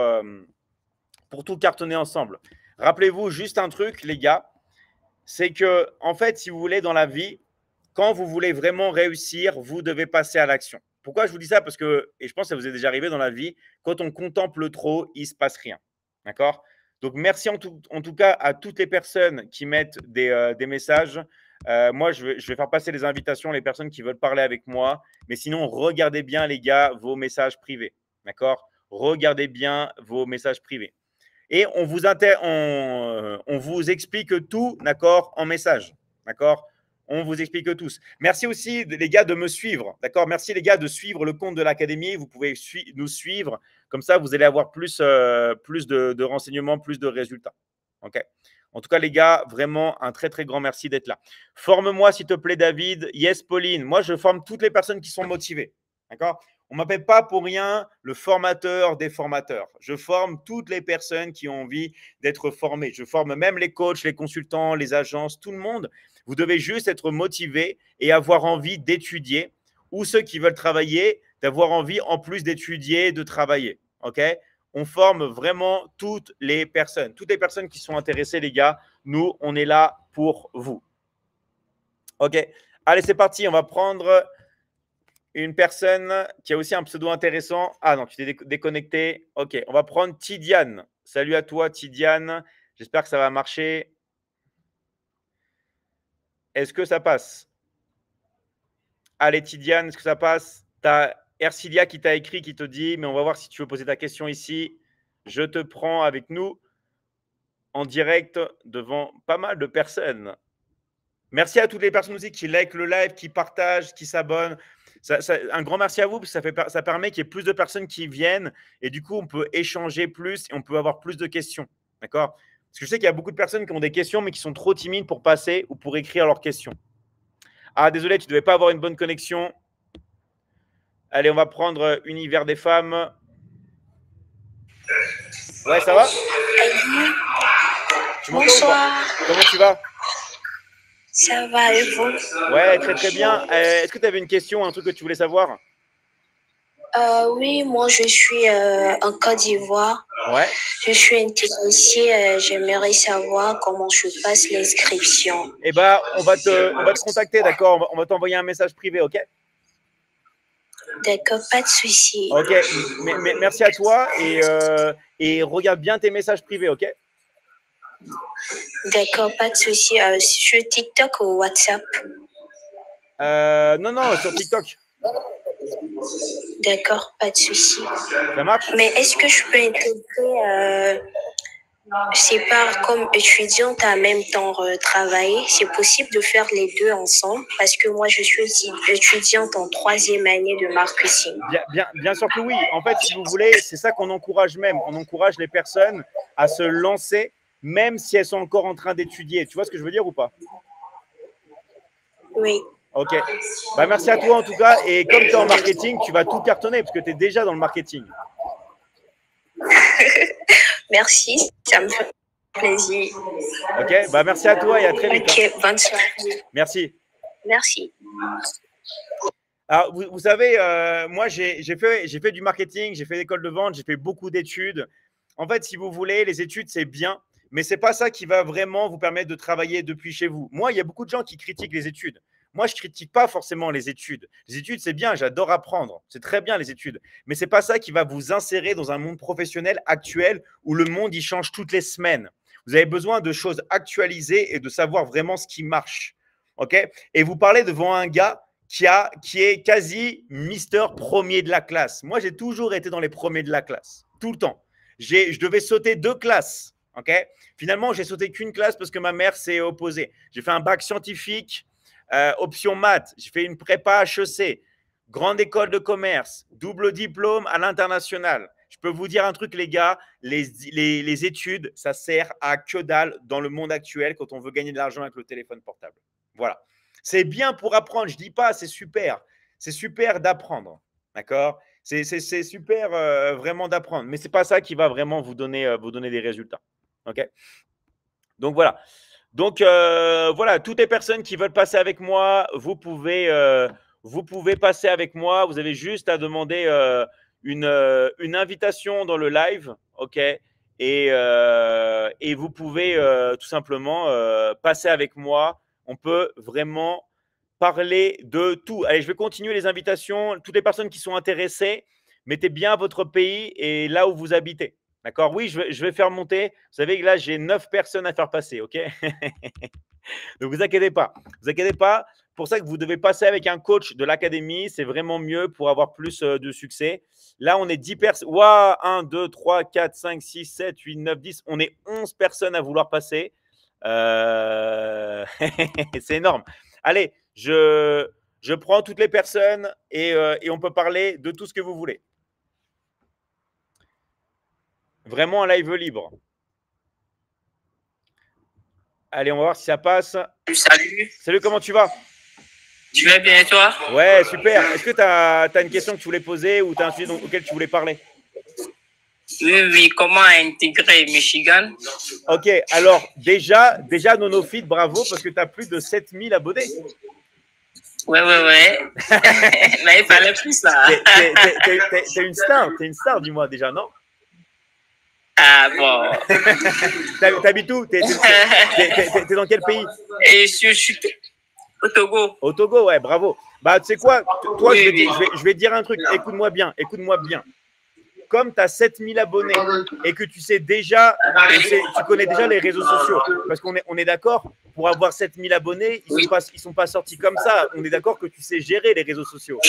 tout cartonner ensemble. Rappelez-vous juste un truc, les gars, c'est que, en fait, si vous voulez, dans la vie, quand vous voulez vraiment réussir, vous devez passer à l'action. Pourquoi je vous dis ça? Parce que, et je pense que ça vous est déjà arrivé dans la vie, quand on contemple trop, il ne se passe rien. D'accord? Donc, merci en tout cas à toutes les personnes qui mettent des messages. Moi, je vais faire passer les invitations, les personnes qui veulent parler avec moi. Mais sinon, regardez bien, les gars, vos messages privés. D'accord? Regardez bien vos messages privés. Et on vous explique tout, d'accord, en message. D'accord? On vous explique tous. Merci aussi, les gars, de me suivre. D'accord? Merci, les gars, de suivre le compte de l'académie. Vous pouvez nous suivre. Comme ça, vous allez avoir plus de renseignements, plus de résultats. OK? En tout cas, les gars, vraiment un très, très grand merci d'être là. Forme-moi, s'il te plaît, David. Yes, Pauline. Moi, je forme toutes les personnes qui sont motivées. D'accord? On ne m'appelle pas pour rien le formateur des formateurs. Je forme toutes les personnes qui ont envie d'être formées. Je forme même les coachs, les consultants, les agences, tout le monde. Vous devez juste être motivé et avoir envie d'étudier, ou ceux qui veulent travailler, d'avoir envie en plus d'étudier, de travailler. OK? On forme vraiment toutes les personnes qui sont intéressées, les gars. Nous, on est là pour vous. OK? Allez, c'est parti. On va prendre une personne qui a aussi un pseudo intéressant. Ah non, tu t'es déconnecté. OK, on va prendre Tidiane. Salut à toi, Tidiane. J'espère que ça va marcher. Est-ce que ça passe? Allez, Tidiane, est-ce que ça passe? Tu as Ercilia qui t'a écrit, qui te dit, mais on va voir si tu veux poser ta question ici. Je te prends avec nous en direct devant pas mal de personnes. Merci à toutes les personnes aussi qui like le live, qui partagent, qui s'abonnent. Un grand merci à vous parce que ça permet qu'il y ait plus de personnes qui viennent et du coup, on peut échanger plus et on peut avoir plus de questions. D'accord? Parce que je sais qu'il y a beaucoup de personnes qui ont des questions mais qui sont trop timides pour passer ou pour écrire leurs questions. Ah, désolé, tu ne devais pas avoir une bonne connexion. Allez, on va prendre Univers des femmes. Ouais, ça va? Bonsoir. Comment tu vas? Ça va et vous? Ouais, très très bien. Est-ce que tu avais une question, un truc que tu voulais savoir? Oui, moi je suis en Côte d'Ivoire. Ouais. Je suis intéressée. J'aimerais savoir comment je passe l'inscription. Eh ben, on va te contacter, d'accord? On va t'envoyer un message privé, ok? D'accord, pas de souci. Ok, merci à toi et regarde bien tes messages privés, ok? D'accord, pas de souci. Sur TikTok ou WhatsApp? Non, sur TikTok. D'accord, pas de souci. Ça marche? Mais est-ce que je peux intégrer, c'est pas comme étudiante en même temps travailler? C'est possible de faire les deux ensemble? Parce que moi, je suis étudiante en 3e année de marketing. Bien sûr que oui. En fait, si vous voulez, c'est ça qu'on encourage même. On encourage les personnes à se lancer, même si elles sont encore en train d'étudier. Tu vois ce que je veux dire ou pas? Oui. Ok. Bah, merci à toi en tout cas. Et comme tu es en marketing, tu vas tout cartonner parce que tu es déjà dans le marketing. Merci, ça me fait plaisir. Ok, bah merci à toi et à très vite. Ok, bonne soirée. Merci. Merci. Alors, vous savez, moi, j'ai fait du marketing, j'ai fait l'école de vente, j'ai fait beaucoup d'études. En fait, si vous voulez, les études, c'est bien, mais ce n'est pas ça qui va vraiment vous permettre de travailler depuis chez vous. Moi, il y a beaucoup de gens qui critiquent les études. Moi, je ne critique pas forcément les études. Les études, c'est bien, j'adore apprendre. C'est très bien, les études. Mais ce n'est pas ça qui va vous insérer dans un monde professionnel actuel où le monde, il change toutes les semaines. Vous avez besoin de choses actualisées et de savoir vraiment ce qui marche. OK? Et vous parlez devant un gars qui est quasi Mister premier de la classe. Moi, j'ai toujours été dans les premiers de la classe, tout le temps. Je devais sauter 2 classes Ok. Finalement, j'ai sauté qu'une classe parce que ma mère s'est opposée. J'ai fait un bac scientifique, option maths. J'ai fait une prépa HEC, grande école de commerce, double diplôme à l'international. Je peux vous dire un truc, les gars, les études, ça sert à que dalle dans le monde actuel quand on veut gagner de l'argent avec le téléphone portable. Voilà. C'est bien pour apprendre, je ne dis pas, c'est super. C'est super d'apprendre. D'accord. C'est super vraiment d'apprendre. Mais ce n'est pas ça qui va vraiment vous donner des résultats. OK. Donc, voilà. Donc, voilà, toutes les personnes qui veulent passer avec moi, vous pouvez passer avec moi. Vous avez juste à demander une invitation dans le live. OK. Et vous pouvez tout simplement passer avec moi. On peut vraiment parler de tout. Allez, je vais continuer les invitations. Toutes les personnes qui sont intéressées, mettez bien votre pays et là où vous habitez. D'accord? Oui, je vais faire monter. Vous savez que là, j'ai 9 personnes à faire passer. OK? Donc, vous inquiétez pas. Vous inquiétez pas. C'est pour ça que vous devez passer avec un coach de l'académie. C'est vraiment mieux pour avoir plus de succès. Là, on est 10 personnes. Waouh, 1, 2, 3, 4, 5, 6, 7, 8, 9, 10. On est 11 personnes à vouloir passer. C'est énorme. Allez, je prends toutes les personnes et on peut parler de tout ce que vous voulez. Vraiment un live libre. Allez, on va voir si ça passe. Salut. Salut, comment tu vas? Tu vas bien et toi? Ouais, super. Est-ce que tu as une question que tu voulais poser ou tu as un sujet auquel tu voulais parler? Oui, comment intégrer Michigan? Ok, alors déjà Nonofit, bravo, parce que tu as plus de 7000 abonnés. Ouais. Mais il fallait plus là. T'es une star, dis-moi déjà, non? Ah bon. T'habites où? T'es dans quel pays? Et je suis au Togo. Au Togo, ouais, bravo. Bah, tu sais quoi? Toi, Oui, je vais te dire un truc. Écoute-moi bien. Comme tu as 7000 abonnés et que tu sais déjà, tu connais déjà les réseaux sociaux, parce qu'on est d'accord, pour avoir 7000 abonnés, ils ne sont pas sortis comme ça. On est d'accord que tu sais gérer les réseaux sociaux.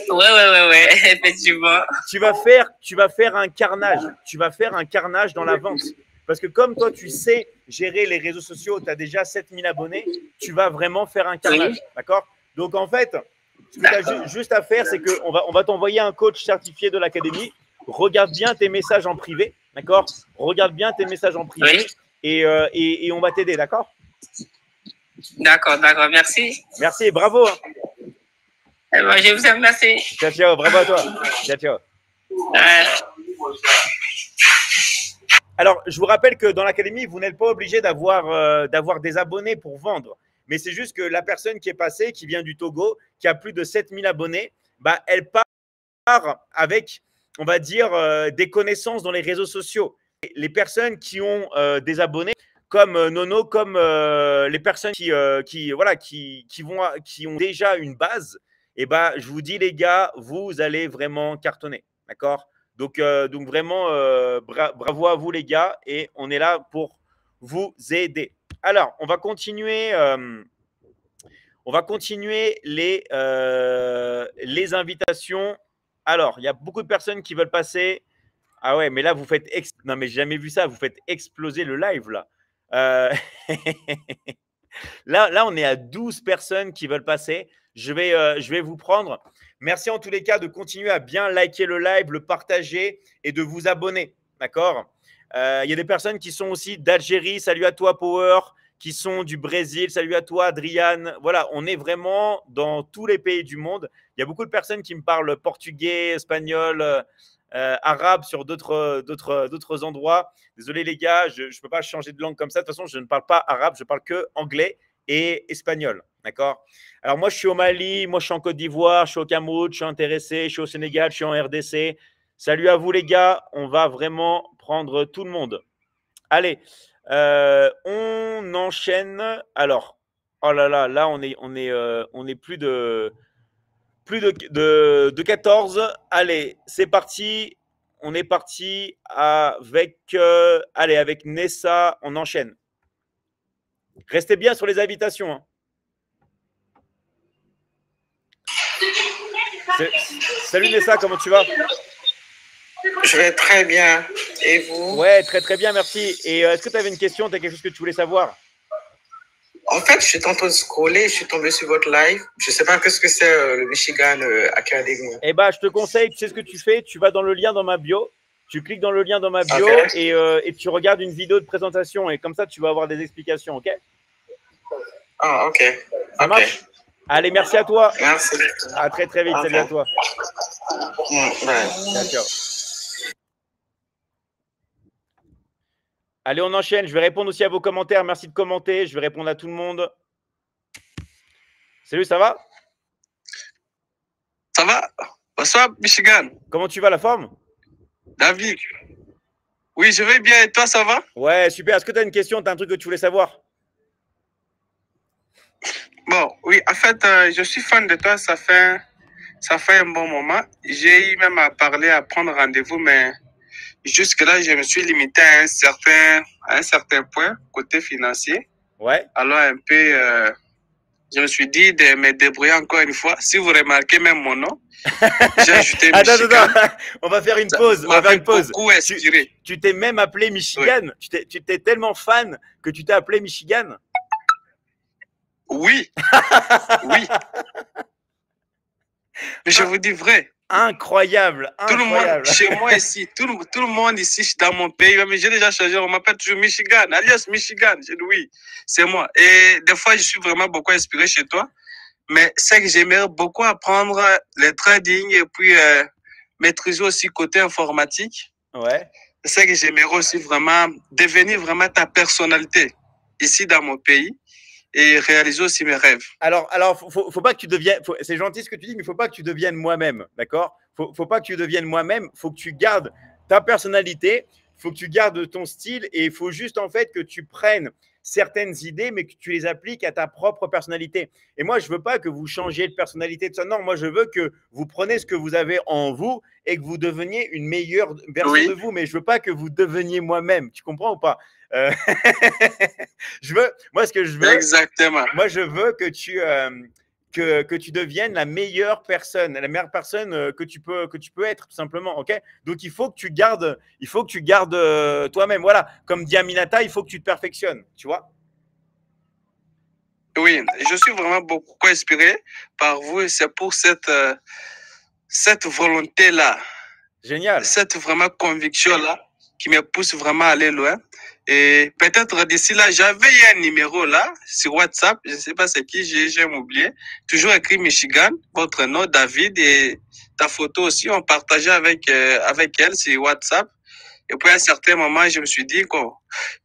Ouais, effectivement. Tu vas faire un carnage. Tu vas faire un carnage dans la vente. Parce que comme toi, tu sais gérer les réseaux sociaux, tu as déjà 7000 abonnés, tu vas vraiment faire un carnage. Oui. D'accord? Donc, en fait, ce que tu as juste à faire, c'est qu'on va t'envoyer un coach certifié de l'académie. Regarde bien tes messages en privé. D'accord? Regarde bien tes messages en privé et on va t'aider. D'accord? D'accord. Merci. Merci. Bravo. Je vous remercie. Ciao. Bravo à toi. Ciao. Alors, je vous rappelle que dans l'académie, vous n'êtes pas obligé d'avoir des abonnés pour vendre. Mais c'est juste que la personne qui est passée, qui vient du Togo, qui a plus de 7000 abonnés, bah, elle part avec, on va dire, des connaissances dans les réseaux sociaux. Les personnes qui ont des abonnés, comme Nono, comme les personnes qui ont déjà une base, et bah, je vous dis, les gars, vous allez vraiment cartonner. D'accord? Donc vraiment, bravo à vous, les gars, et on est là pour vous aider. Alors, on va continuer les invitations. Alors, il y a beaucoup de personnes qui veulent passer. Ah ouais, mais là, vous faites… Non, mais j'ai jamais vu ça. Vous faites exploser le live, là. Là, on est à 12 personnes qui veulent passer. Je vais vous prendre. Merci en tous les cas de continuer à bien liker le live, le partager et de vous abonner. D'accord? Il y a des personnes qui sont aussi d'Algérie. Salut à toi, Power. Qui sont du Brésil. Salut à toi, Adriane. Voilà, on est vraiment dans tous les pays du monde. Il y a beaucoup de personnes qui me parlent portugais, espagnol, arabe sur d'autres endroits. Désolé les gars, je ne peux pas changer de langue comme ça. De toute façon, je ne parle pas arabe, je parle que anglais et espagnol. D'accord? Alors moi, je suis au Mali, moi je suis en Côte d'Ivoire, je suis au Cameroun, je suis intéressé, je suis au Sénégal, je suis en RDC. Salut à vous les gars, on va vraiment prendre tout le monde. Allez, on enchaîne. Alors, oh là, on est plus de 14. Allez, c'est parti. On est parti avec Nessa. On enchaîne. Restez bien sur les invitations. Hein. Salut Nessa, comment tu vas? Je vais très bien. Et vous? Ouais, très très bien, merci. Et est-ce que tu avais une question? Tu as quelque chose que tu voulais savoir? En fait, je suis en train de scroller, je suis tombé sur votre live. Je ne sais pas qu'est-ce que c'est le Michigan Academy. Eh ben, je te conseille, tu sais ce que tu fais? Tu vas dans le lien dans ma bio, tu cliques dans le lien dans ma bio et tu regardes une vidéo de présentation et comme ça, tu vas avoir des explications, ok? Ah, ok. Ça marche? Allez, merci à toi. Merci. À très très vite. Salut à toi. Ouais. Ciao, ciao. Allez, on enchaîne. Je vais répondre aussi à vos commentaires. Merci de commenter. Je vais répondre à tout le monde. Salut, ça va? Ça va? Bonsoir, Michigan. Comment tu vas, la forme? David. Oui, je vais bien. Et toi, ça va? Ouais, super. Est-ce que tu as une question? Tu as un truc que tu voulais savoir? Bon, oui, en fait, je suis fan de toi. Ça fait un bon moment. J'ai eu même à parler, à prendre rendez-vous, mais jusque-là, je me suis limité à un certain point, côté financier. Ouais. Alors, un peu, je me suis dit de me débrouiller encore une fois. Si vous remarquez même mon nom, j'ai ajouté Michigan. Attends. On va faire une pause. On va faire une pause. Beaucoup inspiré. Tu t'es même appelé Michigan. Oui. Tu t'es tellement fan que tu t'es appelé Michigan. Oui. Oui. Mais je vous dis vrai. Incroyable. Tout le monde chez moi ici, tout le monde ici dans mon pays, mais j'ai déjà changé, on m'appelle toujours Michigan, alias Michigan. J'ai dit oui, c'est moi. Et des fois, je suis vraiment beaucoup inspiré chez toi. Mais c'est que j'aimerais beaucoup apprendre le trading et puis maîtriser aussi côté informatique. Ouais. C'est que j'aimerais aussi vraiment devenir vraiment ta personnalité ici dans mon pays et réaliser aussi mes rêves. Alors, faut pas que tu deviennes. C'est gentil ce que tu dis, mais il faut pas que tu deviennes moi-même, d'accord? Faut pas que tu deviennes moi-même. Faut que tu gardes ta personnalité. Faut que tu gardes ton style et il faut juste en fait que tu prennes certaines idées, mais que tu les appliques à ta propre personnalité. Et moi, je veux pas que vous changiez de personnalité de ça. Non, moi, je veux que vous preniez ce que vous avez en vous et que vous deveniez une meilleure version de vous. Mais je veux pas que vous deveniez moi-même. Tu comprends ou pas? Moi, ce que je veux, exactement. Moi, je veux que tu deviennes la meilleure personne que tu peux être, tout simplement, ok? Donc, il faut que tu gardes toi-même. Voilà, comme dit Aminata, il faut que tu te perfectionnes, tu vois? Oui, je suis vraiment beaucoup inspiré par vous et c'est pour cette volonté-là. Génial. Cette vraiment conviction-là qui me pousse vraiment à aller loin. Et peut-être d'ici là, j'avais un numéro là sur WhatsApp, je ne sais pas c'est qui, j'ai oublié. Toujours écrit Michigan, votre nom, David, et ta photo aussi, on partageait avec elle sur WhatsApp. Et puis à un certain moment, je me suis dit que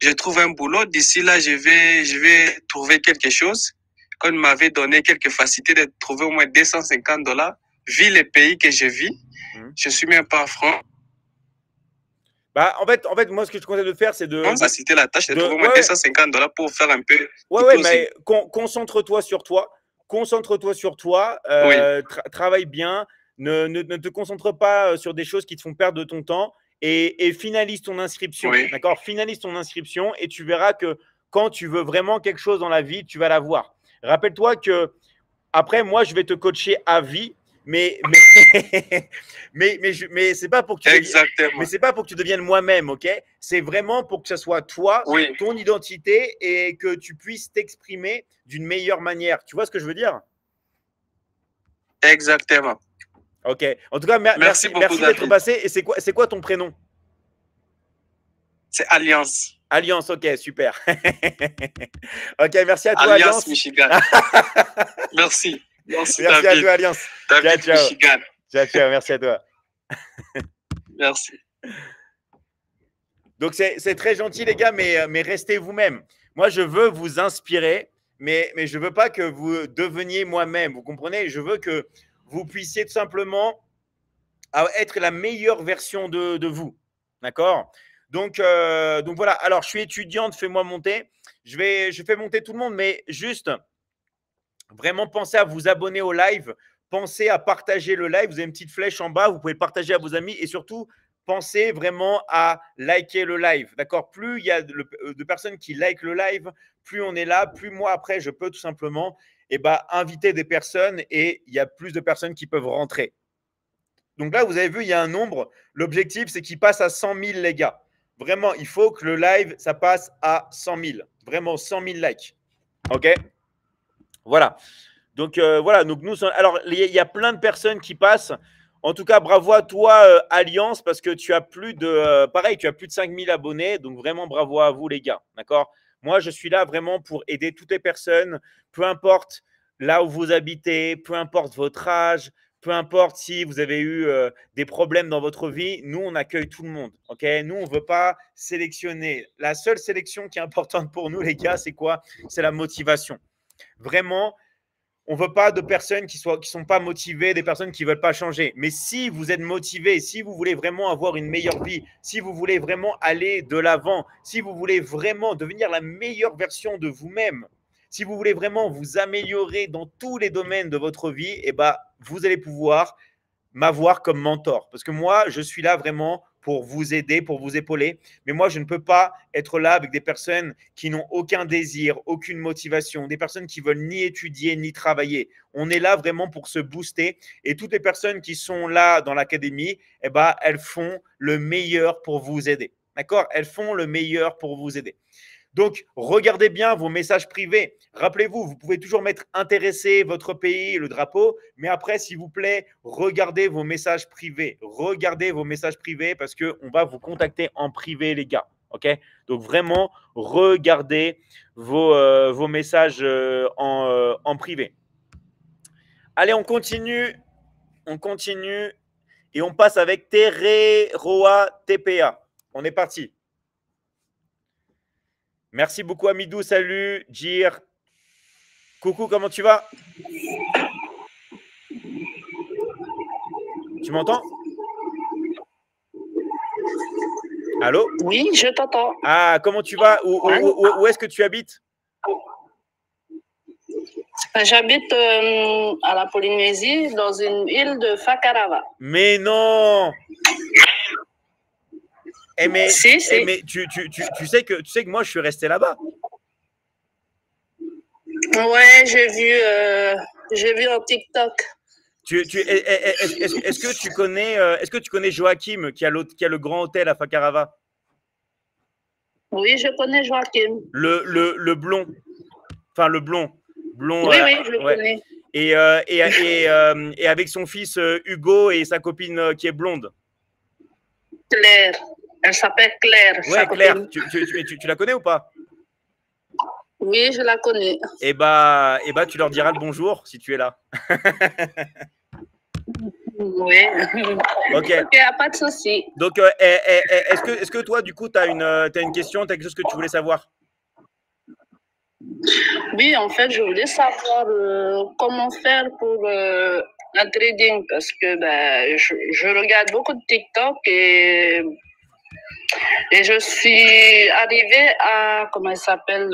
je trouve un boulot. D'ici là, je vais trouver quelque chose. Quand on m'avait donné quelques facilités de trouver au moins $250, vu les pays que je vis, je suis même pas franc. Bah, en fait, moi, ce que je te conseille de faire, c'est de faciliter la tâche de trouver au moins $250 pour faire un peu. Ouais, mais concentre-toi sur toi. Concentre-toi sur toi. Travaille bien. Ne te concentre pas sur des choses qui te font perdre de ton temps et finalise ton inscription. Oui. D'accord? Finalise ton inscription et tu verras que quand tu veux vraiment quelque chose dans la vie, tu vas l'avoir. Rappelle-toi que après, moi, je vais te coacher à vie. Mais c'est pas pour que tu deviennes moi-même, ok? C'est vraiment pour que ce soit toi, ton identité et que tu puisses t'exprimer d'une meilleure manière. Tu vois ce que je veux dire? Exactement. Ok. En tout cas, merci d'être passé. Et c'est quoi ton prénom? C'est Alliance. Alliance, ok, super. Ok, merci à toi, Alliance. Michigan. Merci. Merci à toi, Alliance. David, ciao. Michigan. Ciao, merci à toi. Merci. Donc, c'est très gentil, les gars, mais restez vous-même. Moi, je veux vous inspirer, mais je ne veux pas que vous deveniez moi-même. Vous comprenez? Je veux que vous puissiez tout simplement être la meilleure version de vous. D'accord? Donc voilà. Alors, je suis étudiante, fais-moi monter. Je fais monter tout le monde, mais juste vraiment pensez à vous abonner au live. Pensez à partager le live. Vous avez une petite flèche en bas. Vous pouvez le partager à vos amis et surtout, pensez vraiment à liker le live. D'accord? Plus il y a de personnes qui like le live, plus on est là, plus moi, après, je peux tout simplement inviter des personnes et il y a plus de personnes qui peuvent rentrer. Donc là, vous avez vu, il y a un nombre. L'objectif, c'est qu'il passe à 100 000, les gars. Vraiment, il faut que le live, ça passe à 100 000. Vraiment, 100 000 likes. OK? Voilà. Donc, voilà. Donc, nous, alors, il y a plein de personnes qui passent. En tout cas, bravo à toi, Alliance, parce que tu as plus de, pareil, tu as plus de 5 000 abonnés. Donc, vraiment, bravo à vous, les gars. D'accord? Moi, je suis là vraiment pour aider toutes les personnes, peu importe là où vous habitez, peu importe votre âge, peu importe si vous avez eu des problèmes dans votre vie. Nous, on accueille tout le monde. OK? Nous, on ne veut pas sélectionner. La seule sélection qui est importante pour nous, les gars, c'est quoi? C'est la motivation. Vraiment, on ne veut pas de personnes qui ne sont pas motivées, des personnes qui ne veulent pas changer. Mais si vous êtes motivé, si vous voulez vraiment avoir une meilleure vie, si vous voulez vraiment aller de l'avant, si vous voulez vraiment devenir la meilleure version de vous-même, si vous voulez vraiment vous améliorer dans tous les domaines de votre vie, eh ben, vous allez pouvoir m'avoir comme mentor. Parce que moi, je suis là vraiment pour vous aider, pour vous épauler. Mais moi, je ne peux pas être là avec des personnes qui n'ont aucun désir, aucune motivation, des personnes qui veulent ni étudier ni travailler. On est là vraiment pour se booster. Et toutes les personnes qui sont là dans l'académie, eh ben, elles font le meilleur pour vous aider. D'accord? Elles font le meilleur pour vous aider. Donc, regardez bien vos messages privés. Rappelez-vous, vous pouvez toujours mettre intéressé, votre pays, le drapeau. Mais après, s'il vous plaît, regardez vos messages privés. Regardez vos messages privés parce qu'on va vous contacter en privé, les gars. OK? Donc, vraiment, regardez vos messages en privé. Allez, on continue. On continue. Et on passe avec Tereroa TPA. On est parti. Merci beaucoup, Amidou. Salut, Jir. Coucou, comment tu vas? Tu m'entends? Allô? Oui, je t'entends. Ah, comment tu vas? Où est-ce que tu habites? J'habite à la Polynésie, dans une île de Fakarava. Mais non! Mais Si. mais tu sais que moi, je suis resté là-bas. Ouais, j'ai vu en TikTok. Est-ce que tu connais Joachim qui a le grand hôtel à Fakarava? Oui, je connais Joachim. Le blond. Enfin, le blond. Blond, oui, je le connais. Et avec son fils Hugo et sa copine qui est blonde. Claire. Elle s'appelle Claire. Ouais, Claire. Tu la connais ou pas? Oui, je la connais. Eh bah, tu leur diras le bonjour si tu es là. Oui. Ok. Il n'y a pas de souci. Donc, est-ce que toi, du coup, tu as une question, tu as quelque chose que tu voulais savoir? Oui, en fait, je voulais savoir comment faire pour un trading parce que je regarde beaucoup de TikTok et je suis arrivée à, comment il s'appelle,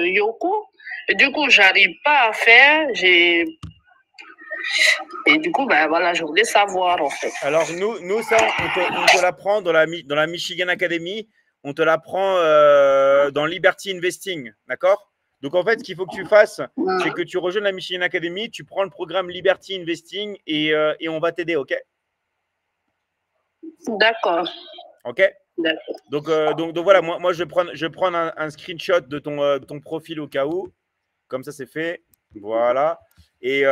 Yoko. Et du coup, j'arrive pas à faire. Et du coup, voilà, je voulais savoir en fait. Alors, nous ça, on te l'apprend dans la Michigan Academy. On te l'apprend dans Liberty Investing. D'accord? Donc, en fait, ce qu'il faut que tu fasses, c'est que tu rejoignes la Michigan Academy, tu prends le programme Liberty Investing et on va t'aider, OK? D'accord. OK? Donc voilà, moi je vais prendre un screenshot de ton profil au cas où. Comme ça, c'est fait. Voilà. Et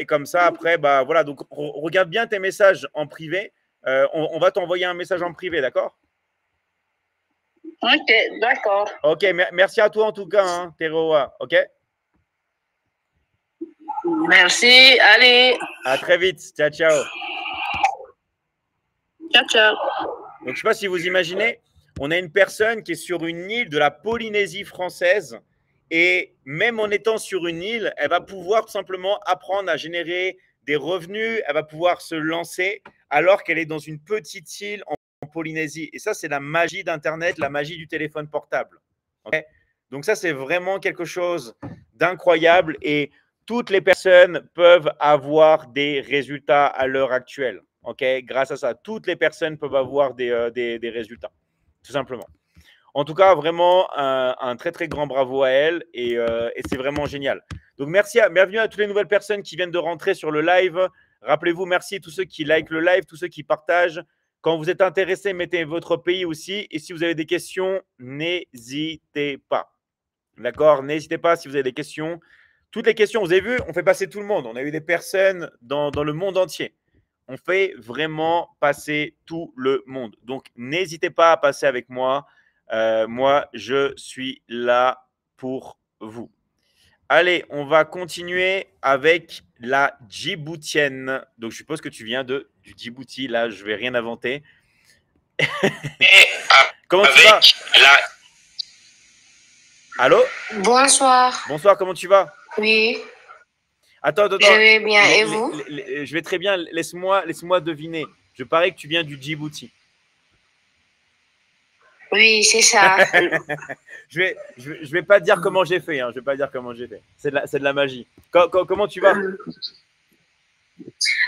comme ça, après, voilà. Donc, regarde bien tes messages en privé. On va t'envoyer un message en privé, d'accord? Ok, d'accord. Ok, merci à toi en tout cas, hein, Teroa. Ok? Merci. Allez. À très vite. Ciao, ciao. Ciao, ciao. Donc, je ne sais pas si vous imaginez, on a une personne qui est sur une île de la Polynésie française et même en étant sur une île, elle va pouvoir tout simplement apprendre à générer des revenus, elle va pouvoir se lancer alors qu'elle est dans une petite île en Polynésie. Et ça, c'est la magie d'Internet, la magie du téléphone portable. Okay? Donc ça, c'est vraiment quelque chose d'incroyable et toutes les personnes peuvent avoir des résultats à l'heure actuelle. Okay? Grâce à ça, toutes les personnes peuvent avoir des résultats, tout simplement. En tout cas, vraiment, un très, très grand bravo à elle et c'est vraiment génial. Donc, bienvenue à toutes les nouvelles personnes qui viennent de rentrer sur le live. Rappelez-vous, merci à tous ceux qui likent le live, tous ceux qui partagent. Quand vous êtes intéressés, mettez votre pays aussi. Et si vous avez des questions, n'hésitez pas. D'accord? N'hésitez pas si vous avez des questions. Toutes les questions, vous avez vu, on fait passer tout le monde. On a eu des personnes dans le monde entier. On fait vraiment passer tout le monde. Donc, n'hésitez pas à passer avec moi. Moi, je suis là pour vous. Allez, on va continuer avec la djiboutienne. Donc, je suppose que tu viens du Djibouti. Là, je ne vais rien inventer. Comment tu vas? Allô? Bonsoir. Bonsoir, comment tu vas? Oui, Attends. je vais bien. Et vous? Je vais très bien. Laisse-moi deviner. Je parie que tu viens du Djibouti. Oui, c'est ça. je vais pas dire comment j'ai fait. Hein. Je vais pas dire comment j'ai fait. C'est de la magie. Comment tu vas?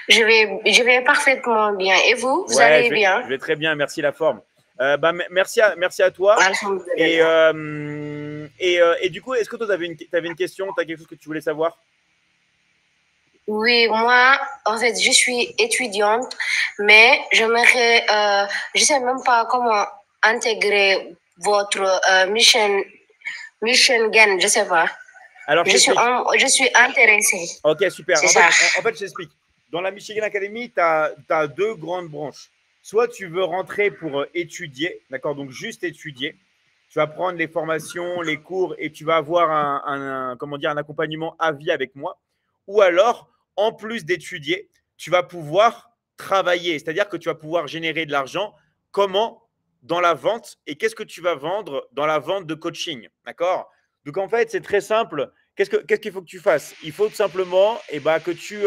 Je vais parfaitement bien. Et vous? Vous allez bien? Je vais très bien. Merci la forme. Merci à toi. Et du coup, est-ce que toi, tu avais une question? Tu as quelque chose que tu voulais savoir? Oui, moi, en fait, je suis étudiante, mais j'aimerais, je sais même pas comment intégrer votre Mission Gain, je sais pas. Alors, je suis intéressée. Ok, super. En fait, je t'explique. Dans la Michigan Academy, tu as deux grandes branches. Soit tu veux rentrer pour étudier, d'accord, donc juste étudier. Tu vas prendre les formations, les cours et tu vas avoir un accompagnement à vie avec moi. Ou alors, en plus d'étudier, tu vas pouvoir travailler, c'est-à-dire que tu vas pouvoir générer de l'argent. Comment? Dans la vente. Et qu'est-ce que tu vas vendre dans la vente de coaching, d'accord? Donc, en fait, c'est très simple. Qu'est-ce qu'il faut que tu fasses? Il faut tout simplement que tu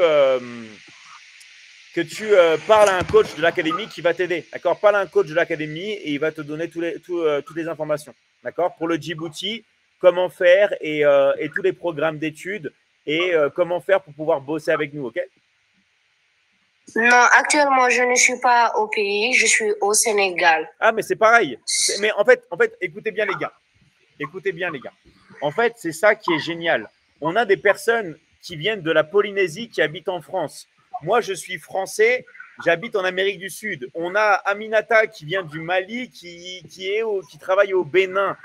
parles à un coach de l'académie qui va t'aider. D'accord? Parle à un coach de l'académie et il va te donner toutes les informations. D'accord? Pour le Djibouti, comment faire et tous les programmes d'études et comment faire pour pouvoir bosser avec nous. OK? Non, actuellement, je ne suis pas au pays, je suis au Sénégal. Ah, mais c'est pareil. Mais en fait, écoutez bien les gars. En fait, c'est ça qui est génial. On a des personnes qui viennent de la Polynésie qui habitent en France. Moi, je suis français, j'habite en Amérique du Sud. On a Aminata qui vient du Mali, qui travaille au Bénin.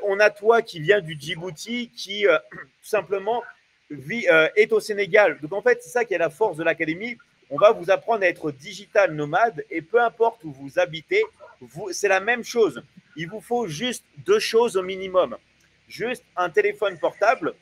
On a toi qui vient du Djibouti, qui tout simplement est au Sénégal. Donc, en fait, c'est ça qui est la force de l'académie. On va vous apprendre à être digital nomade et peu importe où vous habitez, c'est la même chose. Il vous faut juste deux choses au minimum. Juste un téléphone portable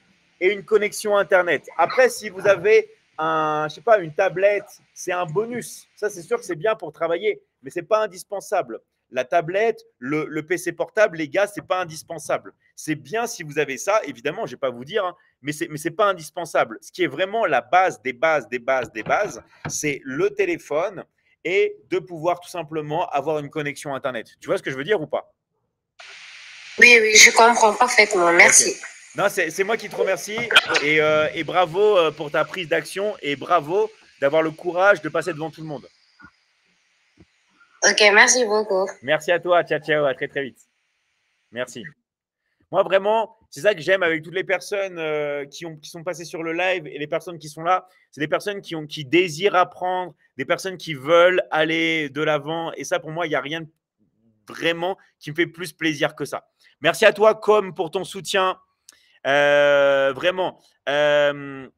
et une connexion Internet. Après, si vous avez une tablette, c'est un bonus. Ça, c'est sûr que c'est bien pour travailler, mais ce n'est pas indispensable. La tablette, le PC portable, les gars, ce n'est pas indispensable. C'est bien si vous avez ça, évidemment, je ne vais pas vous dire, hein, mais ce n'est pas indispensable. Ce qui est vraiment la base des bases, c'est le téléphone et de pouvoir tout simplement avoir une connexion Internet. Tu vois ce que je veux dire ou pas? Oui, je comprends parfaitement. Merci. Okay. Non, c'est moi qui te remercie et bravo pour ta prise d'action et bravo d'avoir le courage de passer devant tout le monde. Ok, merci beaucoup. Merci à toi. Ciao, à très très vite. Merci. Moi, vraiment, c'est ça que j'aime avec toutes les personnes qui sont passées sur le live et les personnes qui sont là. C'est des personnes qui désirent apprendre, des personnes qui veulent aller de l'avant. Et ça, pour moi, il n'y a rien vraiment qui me fait plus plaisir que ça. Merci à toi, Com, pour ton soutien. Vraiment. Je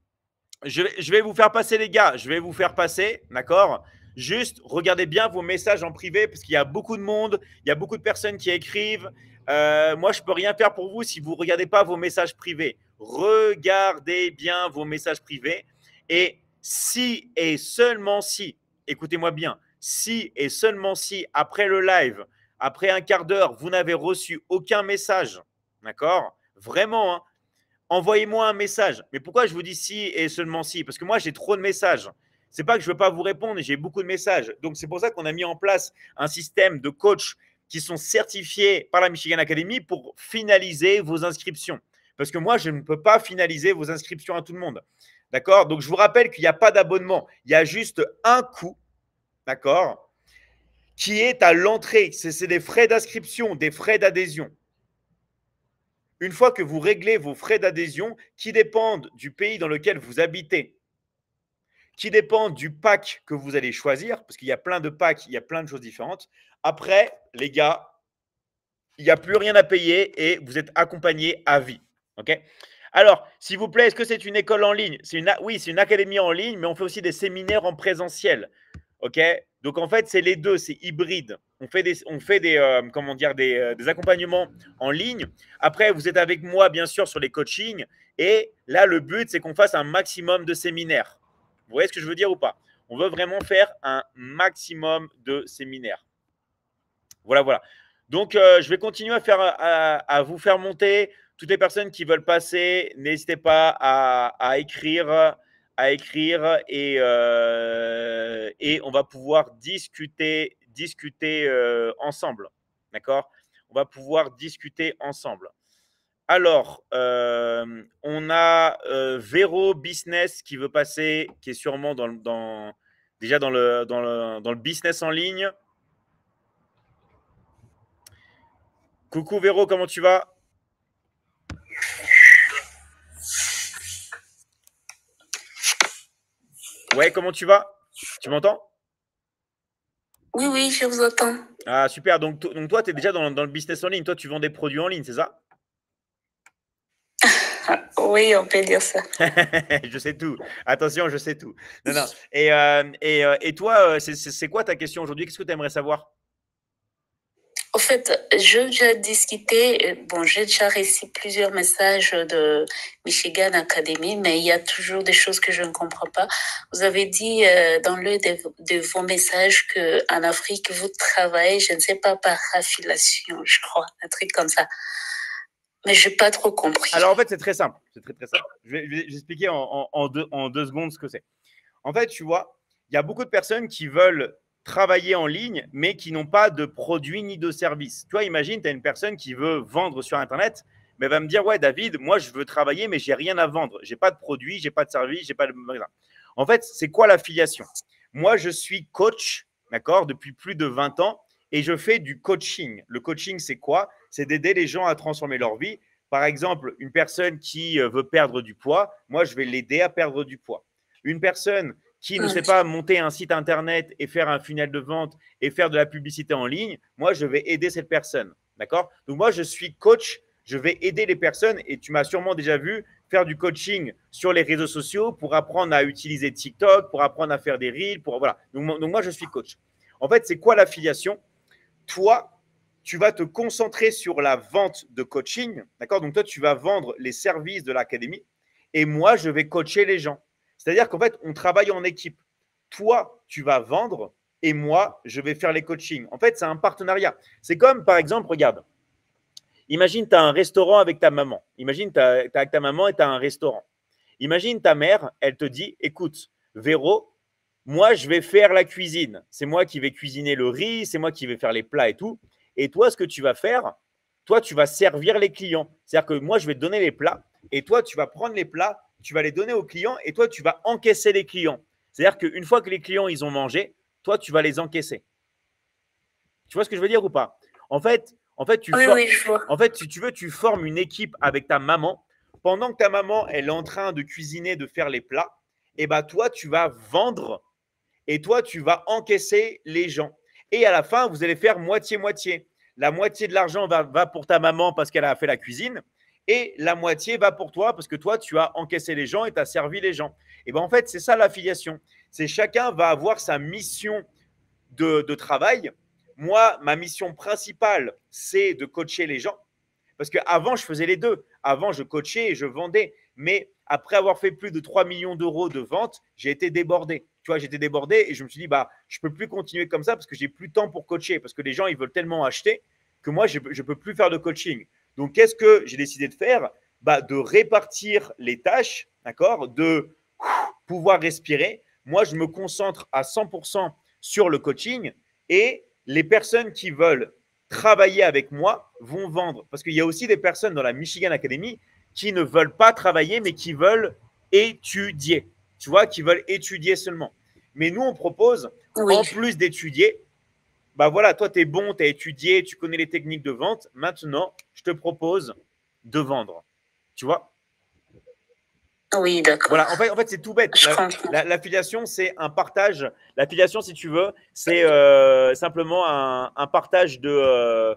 vais vous faire passer, les gars. Je vais vous faire passer, d'accord? Juste, regardez bien vos messages en privé parce qu'il y a beaucoup de monde, il y a beaucoup de personnes qui écrivent. Moi, je ne peux rien faire pour vous si vous ne regardez pas vos messages privés. Regardez bien vos messages privés. Et si et seulement si, écoutez-moi bien, si et seulement si, après le live, après un quart d'heure, vous n'avez reçu aucun message, d'accord? Vraiment, hein, envoyez-moi un message. Mais pourquoi je vous dis si et seulement si? Parce que moi, j'ai trop de messages. Ce n'est pas que je ne veux pas vous répondre, j'ai beaucoup de messages. Donc, c'est pour ça qu'on a mis en place un système de coachs qui sont certifiés par la Michigan Academy pour finaliser vos inscriptions. Parce que moi, je ne peux pas finaliser vos inscriptions à tout le monde. D'accord? Donc, je vous rappelle qu'il n'y a pas d'abonnement. Il y a juste un coût, d'accord, qui est à l'entrée. C'est des frais d'inscription, des frais d'adhésion. Une fois que vous réglez vos frais d'adhésion qui dépendent du pays dans lequel vous habitez, qui dépend du pack que vous allez choisir, parce qu'il y a plein de packs, il y a plein de choses différentes. Après, les gars, il n'y a plus rien à payer et vous êtes accompagné à vie. OK? Alors, s'il vous plaît, est-ce que c'est une école en ligne? Oui, c'est une académie en ligne, mais on fait aussi des séminaires en présentiel. OK? Donc, en fait, c'est les deux, c'est hybride. On fait des accompagnements en ligne. Après, vous êtes avec moi, bien sûr, sur les coachings. Et là, le but, c'est qu'on fasse un maximum de séminaires. Vous voyez ce que je veux dire ou pas? On veut vraiment faire un maximum de séminaires. Voilà, voilà. Donc, je vais continuer à vous faire monter. Toutes les personnes qui veulent passer, n'hésitez pas à écrire et on va pouvoir discuter ensemble. D'accord? On va pouvoir discuter ensemble. Alors, on a Vero Business qui veut passer, qui est sûrement déjà dans le business en ligne. Coucou Véro, comment tu vas? Ouais, comment tu vas? Tu m'entends? Oui, oui, je vous entends. Ah, super. Donc toi, tu es déjà dans le business en ligne. Toi, tu vends des produits en ligne, c'est ça? Oui, on peut dire ça. Je sais tout. Attention, je sais tout. Non, non. Et toi, c'est quoi ta question aujourd'hui? Qu'est-ce que tu aimerais savoir? En fait, je veux déjà discuter. Bon, j'ai déjà reçu plusieurs messages de Michigan Academy, mais il y a toujours des choses que je ne comprends pas. Vous avez dit dans l'un de vos messages qu'en Afrique, vous travaillez, je ne sais pas, par affiliation, je crois, un truc comme ça. Mais je n'ai pas trop compris. Alors, en fait, c'est très simple. C'est très, très simple. Je vais expliquer en deux secondes ce que c'est. En fait, tu vois, il y a beaucoup de personnes qui veulent travailler en ligne, mais qui n'ont pas de produits ni de services. Tu vois, imagine, tu as une personne qui veut vendre sur Internet, mais va me dire, ouais, David, moi, je veux travailler, mais j'ai rien à vendre. J'ai pas de produit, j'ai pas de service, j'ai pas de magasin. En fait, c'est quoi l'affiliation? Moi, je suis coach, d'accord, depuis plus de 20 ans, et je fais du coaching. Le coaching, c'est quoi? C'est d'aider les gens à transformer leur vie. Par exemple, une personne qui veut perdre du poids, moi, je vais l'aider à perdre du poids. Une personne qui ne sait pas monter un site internet et faire un funnel de vente et faire de la publicité en ligne, moi, je vais aider cette personne. D'accord? Donc, moi, je suis coach, je vais aider les personnes et tu m'as sûrement déjà vu faire du coaching sur les réseaux sociaux pour apprendre à utiliser TikTok, pour apprendre à faire des reels, voilà. Donc, moi, je suis coach. En fait, c'est quoi l'affiliation? Toi, tu vas te concentrer sur la vente de coaching. D'accord? Donc, toi, tu vas vendre les services de l'académie et moi, je vais coacher les gens. C'est-à-dire qu'en fait, on travaille en équipe. Toi, tu vas vendre et moi, je vais faire les coachings. En fait, c'est un partenariat. C'est comme, par exemple, regarde, imagine, tu as un restaurant avec ta maman. Imagine, tu es avec ta maman et tu as un restaurant. Imagine ta mère, elle te dit, écoute, Véro, moi, je vais faire la cuisine. C'est moi qui vais cuisiner le riz, c'est moi qui vais faire les plats et tout. Et toi, ce que tu vas faire, toi, tu vas servir les clients. C'est-à-dire que moi, je vais te donner les plats et toi, tu vas prendre les plats, tu vas les donner aux clients et toi, tu vas encaisser les clients. C'est-à-dire qu'une fois que les clients, ils ont mangé, toi, tu vas les encaisser. Tu vois ce que je veux dire ou pas? En fait, Oui, je vois. en fait, si tu veux, tu formes une équipe avec ta maman. Pendant que ta maman, elle est en train de cuisiner, de faire les plats, et ben toi, tu vas vendre et toi, tu vas encaisser les gens. Et à la fin, vous allez faire moitié-moitié. La moitié de l'argent va pour ta maman parce qu'elle a fait la cuisine et la moitié va pour toi parce que toi, tu as encaissé les gens et tu as servi les gens. Et bien en fait, c'est ça l'affiliation. C'est chacun va avoir sa mission de travail. Moi, ma mission principale, c'est de coacher les gens. Parce qu'avant, je faisais les deux. Avant, je coachais et je vendais. Mais après avoir fait plus de 3 millions d'euros de ventes, j'ai été débordé. Tu vois, j'étais débordé et je me suis dit, bah, je ne peux plus continuer comme ça parce que j'ai plus de temps pour coacher. Parce que les gens, ils veulent tellement acheter que moi, je ne peux plus faire de coaching. Donc, qu'est-ce que j'ai décidé de faire? Bah, de répartir les tâches, d'accord, de pouvoir respirer. Moi, je me concentre à 100% sur le coaching et les personnes qui veulent travailler avec moi vont vendre. Parce qu'il y a aussi des personnes dans la Michigan Academy qui ne veulent pas travailler, mais qui veulent étudier. Tu vois, qui veulent étudier seulement. Mais nous, on propose, en plus d'étudier, bah voilà, toi, tu es bon, tu as étudié, tu connais les techniques de vente. Maintenant, je te propose de vendre. Tu vois? Oui, d'accord. Voilà, en fait c'est tout bête. Je comprends. L'affiliation, c'est un partage. L'affiliation, si tu veux, c'est simplement un partage de,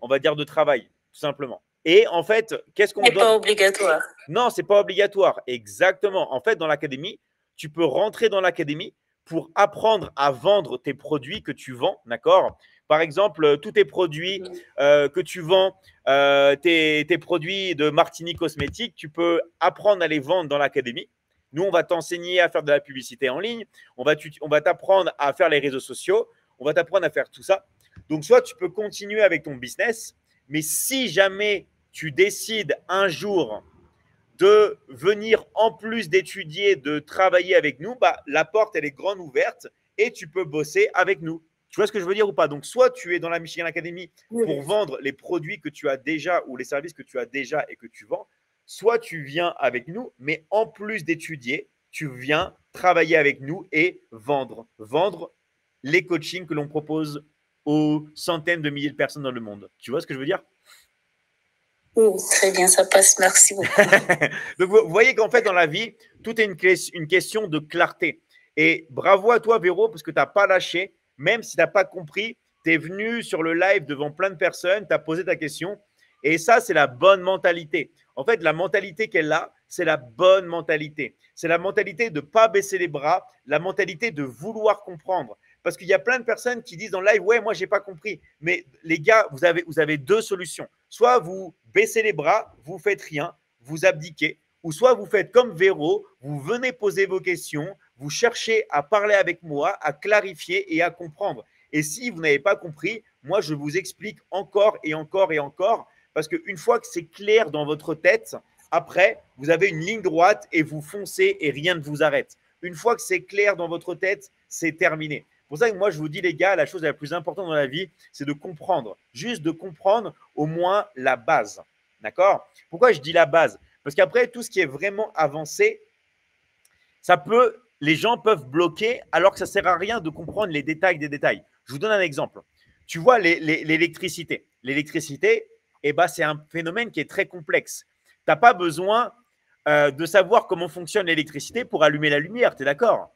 on va dire, de travail, tout simplement. Et en fait, qu'est-ce qu'on C'est donne? pas obligatoire. Non, c'est pas obligatoire. Exactement. En fait, dans l'académie, tu peux rentrer dans l'académie pour apprendre à vendre tes produits que tu vends, d'accord? Par exemple, tous tes produits que tu vends, tes produits de Martini Cosmétique, tu peux apprendre à les vendre dans l'académie. Nous, on va t'enseigner à faire de la publicité en ligne. On va t'apprendre à faire les réseaux sociaux. On va t'apprendre à faire tout ça. Donc, soit tu peux continuer avec ton business, mais si jamais tu décides un jour de venir en plus d'étudier, de travailler avec nous, bah, la porte, elle est grande ouverte et tu peux bosser avec nous. Tu vois ce que je veux dire ou pas? Donc, soit tu es dans la Michigan Academy pour vendre les produits que tu as déjà ou les services que tu as déjà et que tu vends, soit tu viens avec nous, mais en plus d'étudier, tu viens travailler avec nous et vendre. Vendre les coachings que l'on propose aux centaines de milliers de personnes dans le monde. Tu vois ce que je veux dire? Oui, très bien, ça passe. Merci beaucoup. Donc, vous voyez qu'en fait, dans la vie, tout est une question de clarté. Et bravo à toi, Véro, parce que tu n'as pas lâché. Même si tu n'as pas compris, tu es venu sur le live devant plein de personnes, tu as posé ta question. Et ça, c'est la bonne mentalité. En fait, la mentalité qu'elle a, c'est la bonne mentalité. C'est la mentalité de ne pas baisser les bras, la mentalité de vouloir comprendre. Parce qu'il y a plein de personnes qui disent dans le live, ouais, moi, je n'ai pas compris. Mais les gars, vous avez deux solutions. Soit vous baissez les bras, vous ne faites rien, vous abdiquez, ou soit vous faites comme Véro, vous venez poser vos questions, vous cherchez à parler avec moi, à clarifier et à comprendre. Et si vous n'avez pas compris, moi, je vous explique encore et encore et encore, parce qu'une fois que c'est clair dans votre tête, après, vous avez une ligne droite et vous foncez et rien ne vous arrête. Une fois que c'est clair dans votre tête, c'est terminé. C'est pour ça que moi, je vous dis, les gars, la chose la plus importante dans la vie, c'est de comprendre. Juste de comprendre au moins la base. D'accord? Pourquoi je dis la base? Parce qu'après, tout ce qui est vraiment avancé, les gens peuvent bloquer alors que ça ne sert à rien de comprendre les détails des détails. Je vous donne un exemple. Tu vois l'électricité. L'électricité, eh ben, c'est un phénomène qui est très complexe. Tu n'as pas besoin de savoir comment fonctionne l'électricité pour allumer la lumière, tu es d'accord?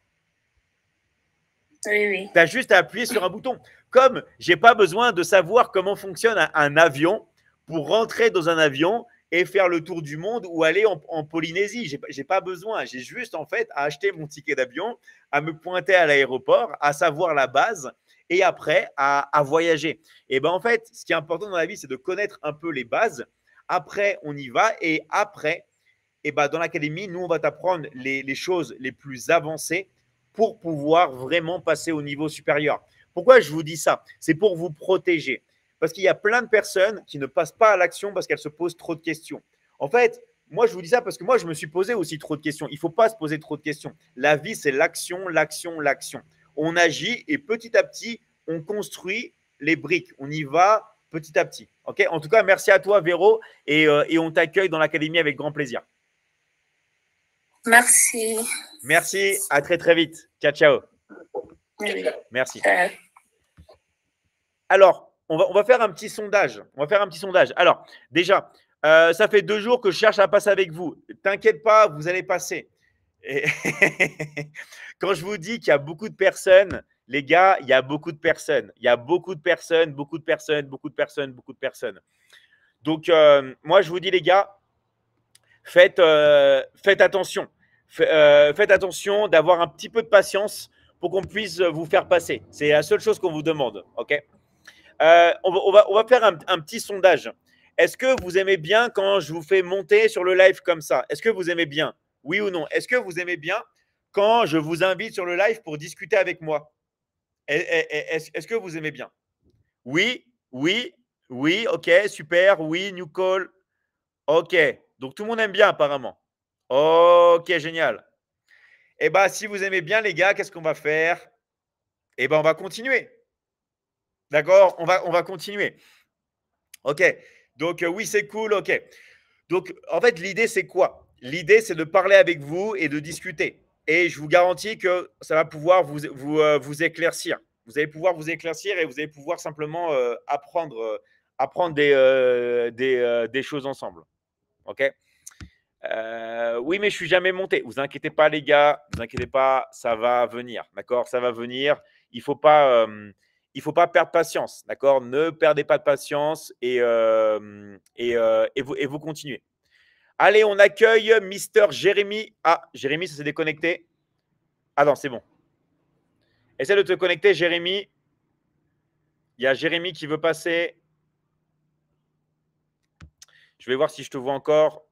Oui, oui. Tu as juste à appuyer sur un bouton. Comme je n'ai pas besoin de savoir comment fonctionne un avion pour rentrer dans un avion et faire le tour du monde ou aller en Polynésie. Je n'ai pas besoin. J'ai juste en fait à acheter mon ticket d'avion, à me pointer à l'aéroport, à savoir la base et après à voyager. Et ben en fait, ce qui est important dans la vie, c'est de connaître un peu les bases. Après, on y va et après, et ben dans l'académie, nous, on va t'apprendre les choses les plus avancées pour pouvoir vraiment passer au niveau supérieur. Pourquoi je vous dis ça? C'est pour vous protéger. Parce qu'il y a plein de personnes qui ne passent pas à l'action parce qu'elles se posent trop de questions. En fait, moi, je vous dis ça parce que moi, je me suis posé aussi trop de questions. Il ne faut pas se poser trop de questions. La vie, c'est l'action, l'action, l'action. On agit et petit à petit, on construit les briques. On y va petit à petit. Okay? En tout cas, merci à toi, Véro, et on t'accueille dans l'académie avec grand plaisir. Merci. Merci, à très très vite. Ciao, ciao. Oui. Merci. Alors, on va faire un petit sondage. On va faire un petit sondage. Alors, déjà, ça fait 2 jours que je cherche à passer avec vous. T'inquiète pas, vous allez passer. Et quand je vous dis qu'il y a beaucoup de personnes, les gars, il y a beaucoup de personnes. Il y a beaucoup de personnes, beaucoup de personnes, beaucoup de personnes, beaucoup de personnes. Donc, moi, je vous dis, les gars, faites attention. Faites attention d'avoir un petit peu de patience pour qu'on puisse vous faire passer. C'est la seule chose qu'on vous demande. OK? On va faire un petit sondage. Est-ce que vous aimez bien quand je vous fais monter sur le live comme ça? Est-ce que vous aimez bien? Oui ou non? Est-ce que vous aimez bien quand je vous invite sur le live pour discuter avec moi? Est-ce que vous aimez bien? Oui, oui, oui, ok, super, oui, new call. Ok, donc tout le monde aime bien apparemment. Ok, génial. Eh bien, si vous aimez bien les gars, qu'est-ce qu'on va faire? Eh bien, on va continuer. D'accord? On va continuer. Ok. Donc, oui, c'est cool. Ok. Donc, en fait, l'idée, c'est quoi? L'idée, c'est de parler avec vous et de discuter. Et je vous garantis que ça va pouvoir vous éclaircir. Vous allez pouvoir vous éclaircir et vous allez pouvoir simplement apprendre des choses ensemble. Ok? Oui, mais je suis jamais monté. Vous inquiétez pas, les gars. Vous inquiétez pas, ça va venir. D'accord, ça va venir. Il faut pas perdre patience. D'accord, ne perdez pas de patience et vous continuez. Allez, on accueille Mister Jérémy. Ah, Jérémy, ça s'est déconnecté. Ah non, c'est bon. Essaie de te connecter, Jérémy. Il y a Jérémy qui veut passer. Je vais voir si je te vois encore.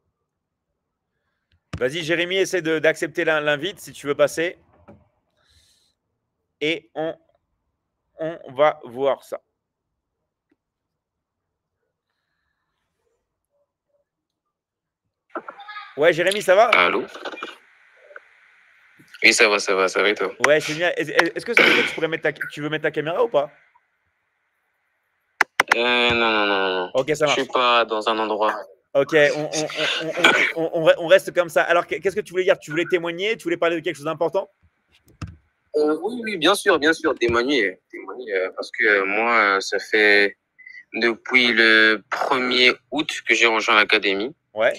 Vas-y, Jérémy, essaie d'accepter l'invite si tu veux passer. Et on va voir ça. Ouais, Jérémy, ça va? Allô? Oui, ça va et toi? Ouais, c'est bien. Est-ce que tu veux mettre ta caméra ou pas? Non. Ok, ça marche. Je suis pas dans un endroit. Ok, on reste comme ça. Alors, qu'est-ce que tu voulais dire? Tu voulais témoigner? Tu voulais parler de quelque chose d'important? Oui, bien sûr, témoigner, parce que moi, ça fait depuis le 1er août que j'ai rejoint l'académie. Ouais.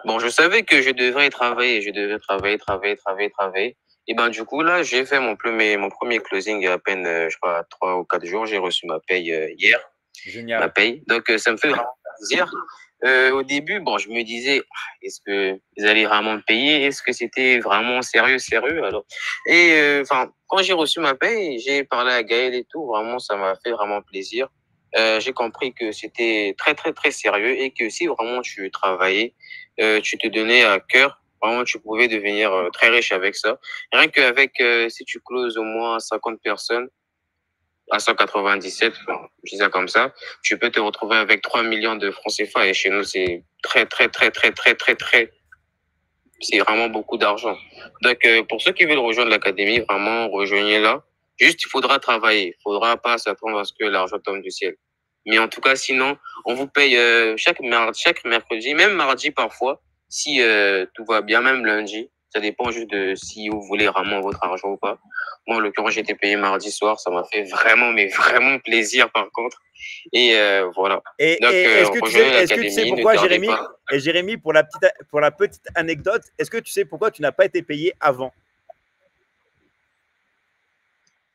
Bon, je savais que je devrais travailler, travailler. Et ben, du coup, là, j'ai fait mon premier closing il y a à peine, je crois, 3 ou 4 jours. J'ai reçu ma paye hier. Génial. Ma paye. Donc, ça me fait vraiment plaisir. Au début, bon, je me disais, est-ce que ils allaient vraiment me payer? Est-ce que c'était vraiment sérieux? Alors, et enfin, quand j'ai reçu ma paye, j'ai parlé à Gaël et tout. Vraiment, ça m'a fait vraiment plaisir. J'ai compris que c'était très, très, très sérieux et que si vraiment tu travaillais, tu te donnais à cœur, vraiment, tu pouvais devenir très riche avec ça. Rien qu'avec, si tu closes au moins 50 personnes, à 197, bon, je dis ça comme ça, tu peux te retrouver avec 3 millions de francs CFA. Et chez nous, c'est très, c'est vraiment beaucoup d'argent. Donc, pour ceux qui veulent rejoindre l'académie, vraiment, rejoignez-la. Juste, il faudra travailler. Il faudra pas s'attendre à ce que l'argent tombe du ciel. Mais en tout cas, sinon, on vous paye chaque mercredi, même mardi parfois, si tout va bien, même lundi. Ça dépend juste de si vous voulez vraiment votre argent ou pas. Moi, en l'occurrence, j'ai été payé mardi soir. Ça m'a fait vraiment, mais vraiment plaisir par contre. Et voilà. Donc, est-ce que tu sais pourquoi, Jérémy? Et Jérémy, pour la petite anecdote, est-ce que tu sais pourquoi tu n'as pas été payé avant?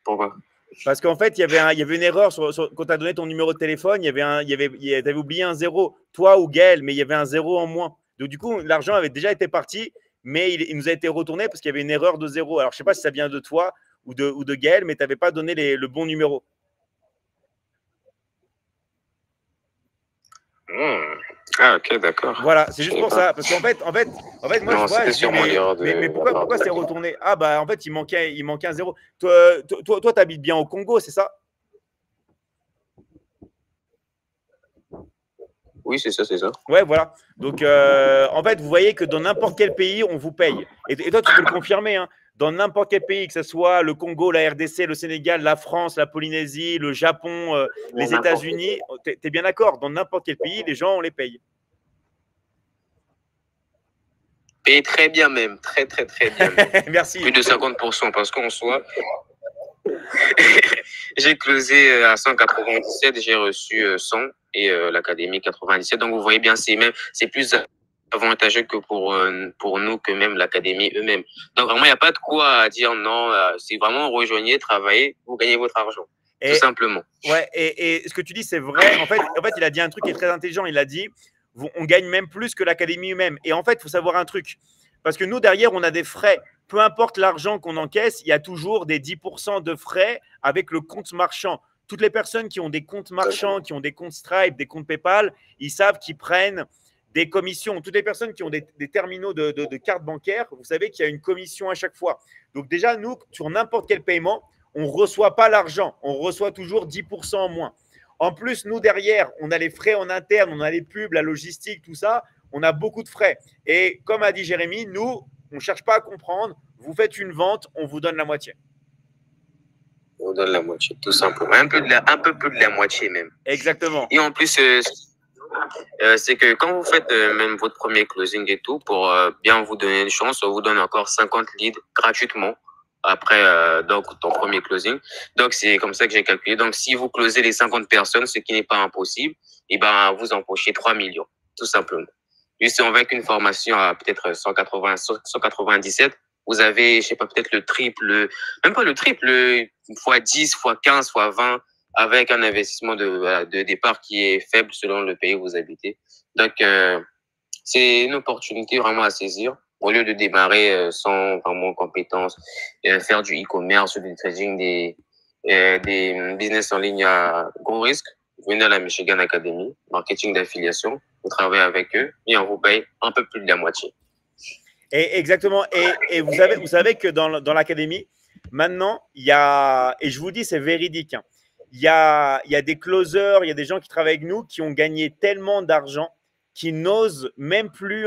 Pourquoi? Parce qu'en fait, il y avait une erreur quand tu as donné ton numéro de téléphone. Tu avais oublié un zéro, toi ou Gaël, mais il y avait un zéro en moins. Donc, du coup, l'argent avait déjà été parti, mais il nous a été retourné parce qu'il y avait une erreur de zéro. Alors, je ne sais pas si ça vient de toi ou de Gaël, mais tu n'avais pas donné le bon numéro. Ah, ok, d'accord. Voilà, c'est juste pour ça. Parce qu'en fait, moi, non, je vois, mais pourquoi c'est retourné? Ah, bah, en fait, il manquait un zéro. Toi, tu habites bien au Congo, c'est ça? Oui, c'est ça. Ouais, voilà. Donc, en fait, vous voyez que dans n'importe quel pays, on vous paye. Et toi, tu peux le confirmer, hein. Dans n'importe quel pays, que ce soit le Congo, la RDC, le Sénégal, la France, la Polynésie, le Japon, les États-Unis, tu es bien d'accord? Dans n'importe quel pays, les gens, on les paye. Paye très bien même, très bien. Merci. Plus de 50%, parce qu'en soi, j'ai closé à 197, j'ai reçu 100 et l'académie 97. Donc vous voyez bien, c'est plus avantageux que pour nous que même l'académie eux-mêmes. Donc vraiment, il n'y a pas de quoi dire non. C'est vraiment rejoignez, travaillez, vous gagnez votre argent. Tout simplement. Ouais, et ce que tu dis, c'est vrai. En fait, il a dit un truc qui est très intelligent. Il a dit, on gagne même plus que l'académie eux-mêmes. Et en fait, il faut savoir un truc. Parce que nous, derrière, on a des frais. Peu importe l'argent qu'on encaisse, il y a toujours des 10% de frais avec le compte marchand. Toutes les personnes qui ont des comptes marchands, qui ont des comptes Stripe, des comptes PayPal, ils savent qu'ils prennent des commissions. Toutes les personnes qui ont des terminaux de cartes bancaires, vous savez qu'il y a une commission à chaque fois. Donc déjà, nous, sur n'importe quel paiement, on ne reçoit pas l'argent. On reçoit toujours 10% en moins. En plus, nous, derrière, on a les frais en interne, on a les pubs, la logistique, tout ça. On a beaucoup de frais. Et comme a dit Jérémy, nous, on ne cherche pas à comprendre. Vous faites une vente, on vous donne la moitié. On vous donne la moitié, tout simplement. Un peu plus de la moitié même. Exactement. Et en plus, c'est que quand vous faites même votre premier closing et tout, pour bien vous donner une chance, on vous donne encore 50 leads gratuitement après donc ton premier closing. Donc, c'est comme ça que j'ai calculé. Donc, si vous closez les 50 personnes, ce qui n'est pas impossible, et ben, vous empochez 3 millions, tout simplement. juste avec une formation à peut-être 180, 197, vous avez, je sais pas, peut-être le triple, même pas le triple, fois 10, fois 15, fois 20, avec un investissement de départ qui est faible selon le pays où vous habitez. Donc, c'est une opportunité vraiment à saisir. Au lieu de démarrer sans vraiment compétences, faire du e-commerce ou du trading, des business en ligne à gros risque, venez à la Michigan Academy, marketing d'affiliation, vous travaillez avec eux et on vous paye un peu plus de la moitié. Et exactement. Et vous savez que dans l'académie, maintenant, il y a, et je vous dis, c'est véridique, hein, il y a des closers, il y a des gens qui travaillent avec nous qui ont gagné tellement d'argent qui n'osent même plus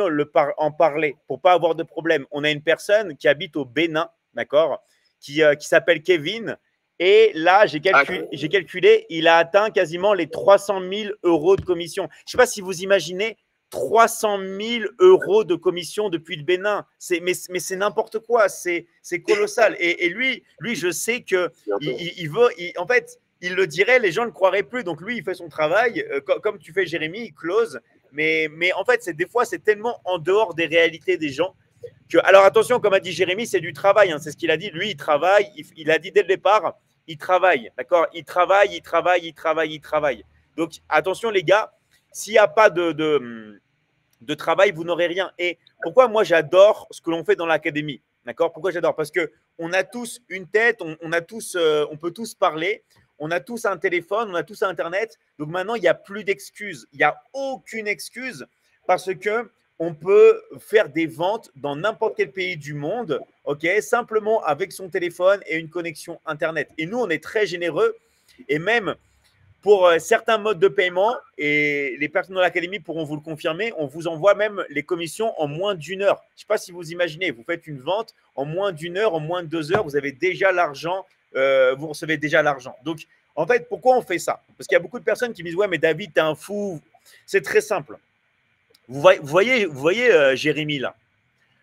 en parler pour pas avoir de problème. On a une personne qui habite au Bénin, d'accord, qui s'appelle Kevin. Et là, j'ai calculé, il a atteint quasiment les 300 000 euros de commission. Je ne sais pas si vous imaginez 300 000 euros de commission depuis le Bénin. Mais c'est n'importe quoi, c'est colossal. Et lui, je sais que il veut, en fait, il le dirait, les gens ne le croiraient plus. Donc lui, il fait son travail, comme tu fais, Jérémy, il close. Mais en fait, des fois, c'est tellement en dehors des réalités des gens que… Alors attention, comme a dit Jérémy, c'est du travail. Hein, c'est ce qu'il a dit. Lui, il travaille. Il a dit dès le départ, il travaille. D'accord ? Il travaille. Donc attention, les gars, s'il n'y a pas de travail, vous n'aurez rien. Et pourquoi moi, j'adore ce que l'on fait dans l'académie ? D'accord ? Pourquoi j'adore ? Parce qu'on a tous une tête, on peut tous parler. On a tous un téléphone, on a tous Internet. Donc maintenant, il n'y a plus d'excuses. Il n'y a aucune excuse parce qu'on peut faire des ventes dans n'importe quel pays du monde, simplement avec son téléphone et une connexion Internet. Et nous, on est très généreux. Et même pour certains modes de paiement, et les personnes de l'académie pourront vous le confirmer, on vous envoie même les commissions en moins d'1 heure. Je ne sais pas si vous imaginez, vous faites une vente en moins d'1 heure, en moins de 2 heures, vous avez déjà l'argent. Vous recevez déjà l'argent. Donc, en fait, pourquoi on fait ça ? Parce qu'il y a beaucoup de personnes qui me disent « Ouais, mais David, t'es un fou. » C'est très simple. Vous voyez Jérémy là.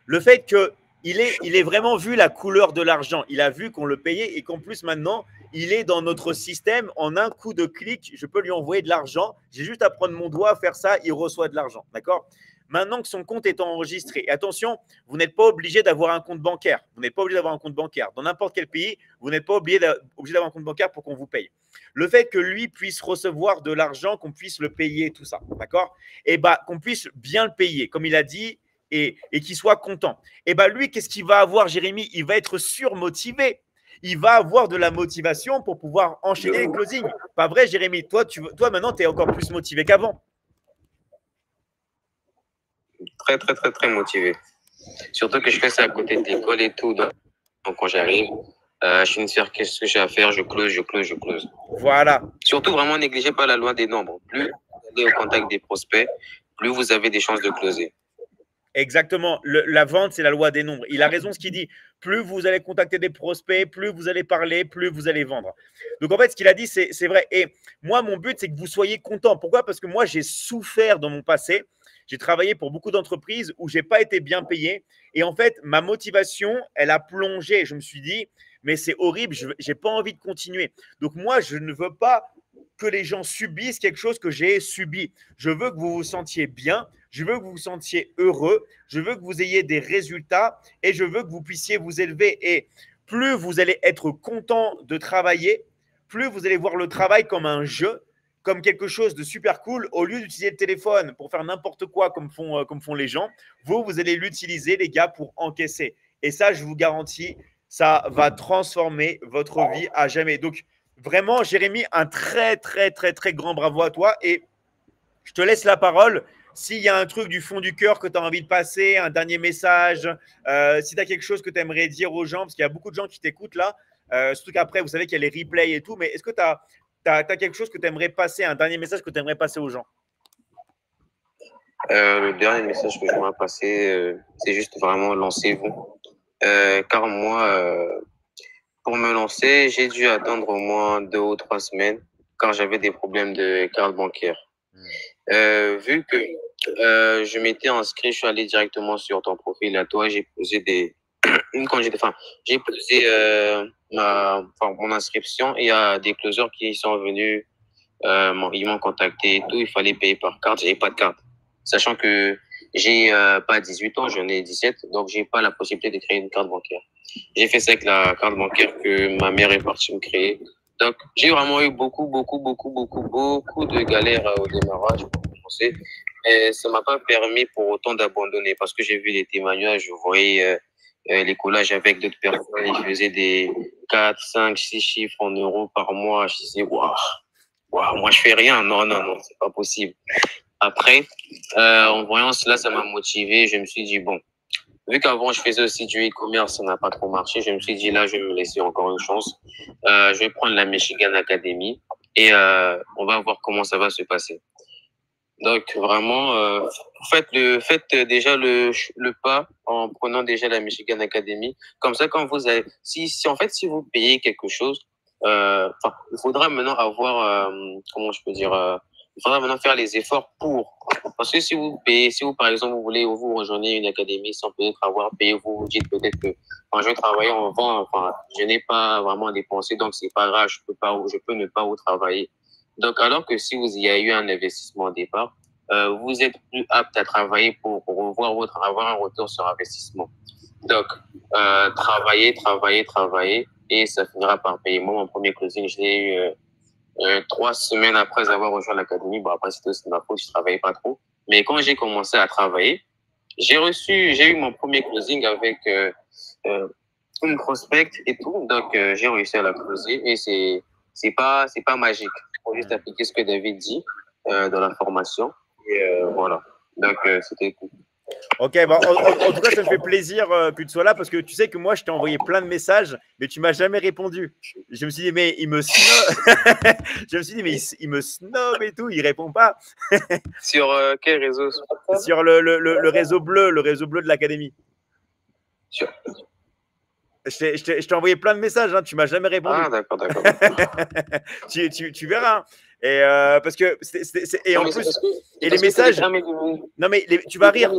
Le fait qu'il ait vraiment vu la couleur de l'argent. Il a vu qu'on le payait et qu'en plus, maintenant, il est dans notre système. En un coup de clic, je peux lui envoyer de l'argent. J'ai juste à prendre mon doigt, faire ça, il reçoit de l'argent. D'accord ? Maintenant que son compte est enregistré, et attention, vous n'êtes pas obligé d'avoir un compte bancaire. Vous n'êtes pas obligé d'avoir un compte bancaire. Dans n'importe quel pays, vous n'êtes pas obligé d'avoir un compte bancaire pour qu'on vous paye. Le fait que lui puisse recevoir de l'argent, qu'on puisse le payer, tout ça, d'accord ? Et qu'on puisse bien le payer, comme il a dit, et qu'il soit content. Et lui, qu'est-ce qu'il va avoir, Jérémy ? Il va être surmotivé. Il va avoir de la motivation pour pouvoir enchaîner les closings. Pas vrai, Jérémy ? Toi, maintenant, tu es encore plus motivé qu'avant. Très, très, très, très motivé. Surtout que je fais ça à côté de l'école et tout. Donc quand j'arrive, je finis de faire qu'est-ce que j'ai à faire, je close. Voilà. Surtout, vraiment, négligez pas la loi des nombres. Plus vous allez au contact des prospects, plus vous avez des chances de closer. Exactement. La vente, c'est la loi des nombres. Il a raison ce qu'il dit. Plus vous allez contacter des prospects, plus vous allez parler, plus vous allez vendre. Donc, en fait, ce qu'il a dit, c'est vrai. Et moi, mon but, c'est que vous soyez content. Pourquoi ? Parce que moi, j'ai souffert dans mon passé. J'ai travaillé pour beaucoup d'entreprises où je n'ai pas été bien payé. Et en fait, ma motivation, elle a plongé. Je me suis dit, mais c'est horrible, je n'ai pas envie de continuer. Donc, moi, je ne veux pas que les gens subissent quelque chose que j'ai subi. Je veux que vous vous sentiez bien. Je veux que vous vous sentiez heureux. Je veux que vous ayez des résultats et je veux que vous puissiez vous élever. Et plus vous allez être content de travailler, plus vous allez voir le travail comme un jeu, comme quelque chose de super cool. Au lieu d'utiliser le téléphone pour faire n'importe quoi comme font les gens, vous allez l'utiliser, les gars, pour encaisser. Et ça, je vous garantis, ça va transformer votre vie à jamais. Donc, vraiment, Jérémy, un très, très, très, très grand bravo à toi. Et je te laisse la parole. S'il y a un truc du fond du cœur que tu as envie de passer, un dernier message, si tu as quelque chose que tu aimerais dire aux gens, parce qu'il y a beaucoup de gens qui t'écoutent là, surtout qu'après, vous savez qu'il y a les replays et tout, mais est-ce que tu as quelque chose que tu aimerais passer, un dernier message que tu aimerais passer aux gens ? Le dernier message que j'aimerais passer, c'est juste vraiment lancez-vous. Car moi, pour me lancer, j'ai dû attendre au moins 2 ou 3 semaines car j'avais des problèmes de carte bancaire. Vu que je m'étais inscrit, je suis allé directement sur ton profil à toi, j'ai posé j'ai posé mon inscription et il y a des closers qui sont venus, ils m'ont contacté et tout, il fallait payer par carte, j'avais pas de carte. Sachant que j'ai pas 18 ans, j'en ai 17, donc j'ai pas la possibilité de créer une carte bancaire. J'ai fait ça avec la carte bancaire que ma mère est partie me créer. Donc, j'ai vraiment eu beaucoup de galères au démarrage pour commencer. Et ça m'a pas permis pour autant d'abandonner parce que j'ai vu les témoignages, je voyais les collages avec d'autres personnes, ils faisaient des 4, 5, 6 chiffres en euros par mois. Je disais, waouh, moi je fais rien. Non, c'est pas possible. Après, en voyant cela, ça m'a motivé. Je me suis dit, bon, vu qu'avant je faisais aussi du e-commerce, ça n'a pas trop marché, je me suis dit, là, je vais me laisser encore une chance. Je vais prendre la Michigan Academy et on va voir comment ça va se passer. Donc, vraiment, faites déjà le pas en prenant déjà la Michigan Academy. Comme ça, quand vous avez, si vous payez quelque chose, il faudra maintenant avoir, comment je peux dire, il faudra maintenant faire les efforts pour. Parce que si vous payez, par exemple, vous voulez vous rejoindre une académie sans peut-être avoir payé, vous dites peut-être que quand je vais travailler en vente, je n'ai pas vraiment dépensé, donc c'est pas grave, je peux ne pas vous travailler. Donc, alors que si vous y avez eu un investissement au départ, vous êtes plus apte à travailler pour avoir un retour sur investissement. Donc, travailler, et ça finira par payer. Moi, mon premier closing, je l'ai eu 3 semaines après avoir rejoint l'académie. Bon, après, c'était aussi ma faute, je travaillais pas trop. Mais quand j'ai commencé à travailler, j'ai eu mon premier closing avec une prospect et tout. Donc, j'ai réussi à la closer et c'est pas magique. Il faut juste appliquer ce que David dit dans la formation. Et voilà. Donc, c'était tout. Ok, bon, en tout cas, ça me fait plaisir que tu sois là parce que tu sais que moi, je t'ai envoyé plein de messages, mais tu m'as jamais répondu. Je me suis dit, mais il me snob. Je me suis dit, mais il me snob et tout, il répond pas. Sur quel réseau? Sur le réseau bleu, de l'académie. Sur... Je t'ai envoyé plein de messages, hein, tu m'as jamais répondu. Ah, d'accord. tu verras. Et parce que et en plus et les messages. Non mais tu vas rire.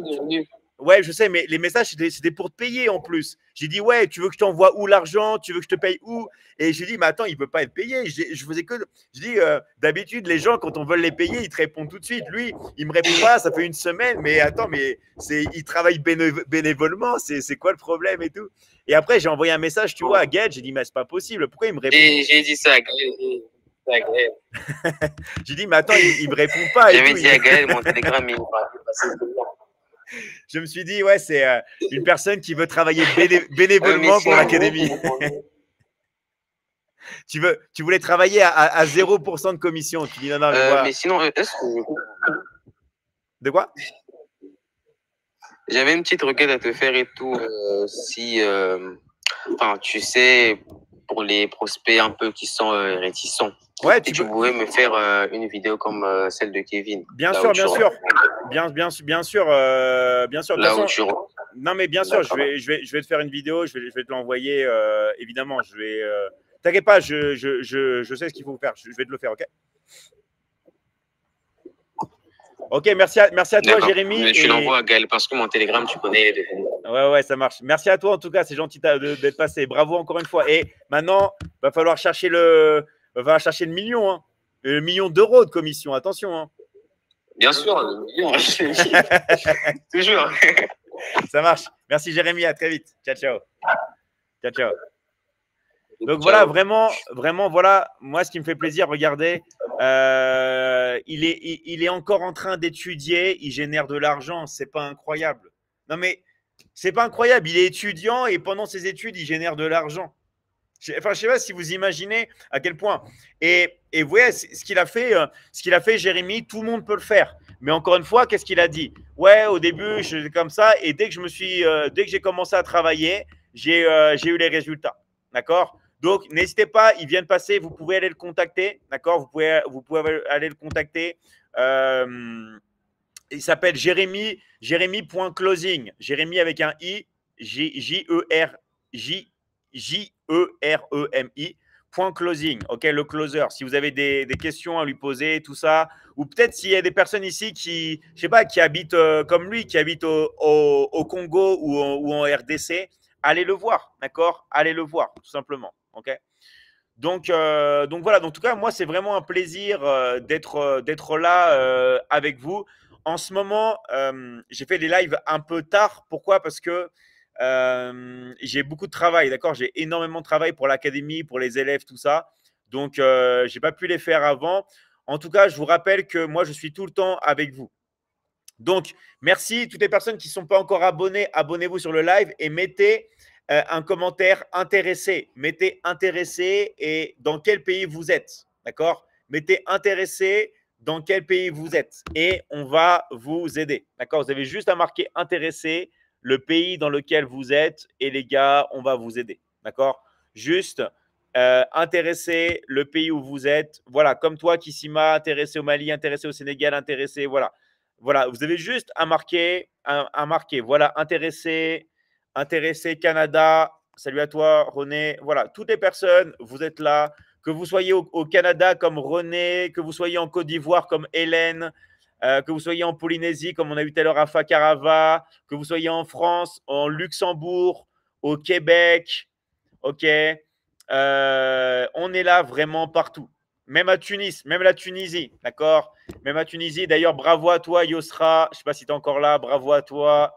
Ouais, je sais, mais les messages c'était pour te payer en plus. J'ai dit ouais, tu veux que je t'envoie où l'argent? Tu veux que je te paye où? Et j'ai dit mais attends, il peut pas être payé. Je faisais que. Je dis d'habitude les gens quand on veut les payer, ils te répondent tout de suite. Lui, il me répond pas. Ça fait une semaine, mais attends, mais il travaille bénévolement. C'est quoi le problème et tout? Et après j'ai envoyé un message, tu vois, à Gaël. J'ai dit mais c'est pas possible. Pourquoi il me répond? Et j'ai dit ça à Gaël. J'ai dit, mais attends, il me répond pas. J'avais dit à Gaël, mon télégramme, il Je me suis dit, ouais, c'est une personne qui veut travailler bénévolement pour l'académie. Tu voulais travailler à 0% de commission. Tu dis, non, mais voilà. Mais sinon, est-ce que... De quoi? J'avais une petite requête à te faire et tout. Si, tu sais, pour les prospects un peu qui sont réticents. Ouais, tu pouvais me faire une vidéo comme celle de Kevin. Bien sûr. Bien sûr. Là où tu... Non, mais bien sûr, je vais te faire une vidéo, je vais te l'envoyer, évidemment. T'inquiète pas, je sais ce qu'il faut faire. Je vais te le faire, ok? Ok, merci à toi, Jérémy. Je l'envoie à Gaël parce que mon télégramme, tu connais. Ouais, ça marche. Merci à toi, en tout cas, c'est gentil d'être passé. Bravo encore une fois. Et maintenant, va falloir chercher le million, hein. Le million d'euros de commission, attention. Hein. Bien sûr, le million. Toujours. Ça marche. Merci, Jérémy. À très vite. Ciao. Donc voilà, vraiment, voilà, moi, ce qui me fait plaisir, regardez, il est encore en train d'étudier, il génère de l'argent, c'est pas incroyable. Non, mais c'est pas incroyable, il est étudiant et pendant ses études, il génère de l'argent. Je ne sais pas si vous imaginez à quel point. Et vous voyez, ce qu'il a fait, Jérémy, tout le monde peut le faire. Mais encore une fois, qu'est-ce qu'il a dit? Ouais, au début, je comme ça, et dès que j'ai commencé à travailler, j'ai eu les résultats. D'accord? Donc, n'hésitez pas, il vient de passer, vous pouvez aller le contacter. D'accord? Vous pouvez aller le contacter. Il s'appelle Jérémy.closing. Jérémy avec un I, J-E-R-E-M-I. .closing, ok, le closer. Si vous avez des questions à lui poser, tout ça, ou peut-être s'il y a des personnes ici qui, je sais pas, qui habitent comme lui, qui habitent au Congo ou en RDC, allez le voir, d'accord? Allez le voir, tout simplement, ok? Donc voilà. Donc, en tout cas, moi, c'est vraiment un plaisir d'être là avec vous. En ce moment, j'ai fait les lives un peu tard. Pourquoi? Parce que j'ai beaucoup de travail, d'accord? J'ai énormément de travail pour l'académie, pour les élèves, tout ça. Donc, je n'ai pas pu les faire avant. En tout cas, je vous rappelle que moi, je suis tout le temps avec vous. Donc, merci toutes les personnes qui ne sont pas encore abonnées. Abonnez-vous sur le live et mettez un commentaire intéressé. Mettez intéressé et dans quel pays vous êtes. D'accord? Mettez intéressé dans quel pays vous êtes et on va vous aider. D'accord? Vous avez juste à marquer intéressé, le pays dans lequel vous êtes et les gars, on va vous aider. D'accord? Juste intéressé, le pays où vous êtes. Voilà, comme toi, Kissima, intéressé au Mali, intéressé au Sénégal, intéressé. Voilà. Voilà, vous avez juste à marquer, voilà, intéressé, intéressé Canada. Salut à toi, René. Voilà, toutes les personnes, vous êtes là. Que vous soyez au Canada comme René, que vous soyez en Côte d'Ivoire comme Hélène, que vous soyez en Polynésie comme on a eu tout à l'heure à Fakarava, que vous soyez en France, en Luxembourg, au Québec, ok. On est là vraiment partout. Même à Tunis, même la Tunisie, d'accord? Même à Tunisie. D'ailleurs, bravo à toi, Yosra. Je ne sais pas si tu es encore là. Bravo à toi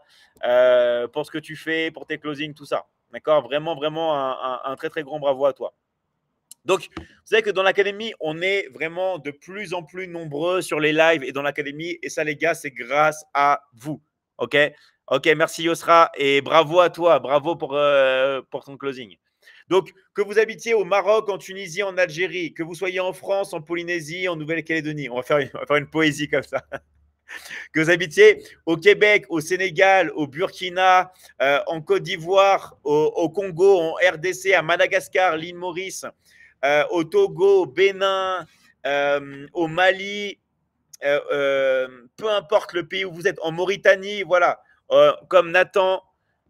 pour ce que tu fais, pour tes closings, tout ça. D'accord? Vraiment, vraiment un très, très grand bravo à toi. Donc, vous savez que dans l'académie, on est vraiment de plus en plus nombreux sur les lives et dans l'académie. Et ça, les gars, c'est grâce à vous. OK? OK, merci Yosra. Et bravo à toi. Bravo pour ton closing. Donc, que vous habitiez au Maroc, en Tunisie, en Algérie, que vous soyez en France, en Polynésie, en Nouvelle-Calédonie, on va faire une poésie comme ça. Que vous habitiez au Québec, au Sénégal, au Burkina, en Côte d'Ivoire, au Congo, en RDC, à Madagascar, l'île Maurice, au Togo, au Bénin, au Mali, peu importe le pays où vous êtes, en Mauritanie, voilà, comme Nathan,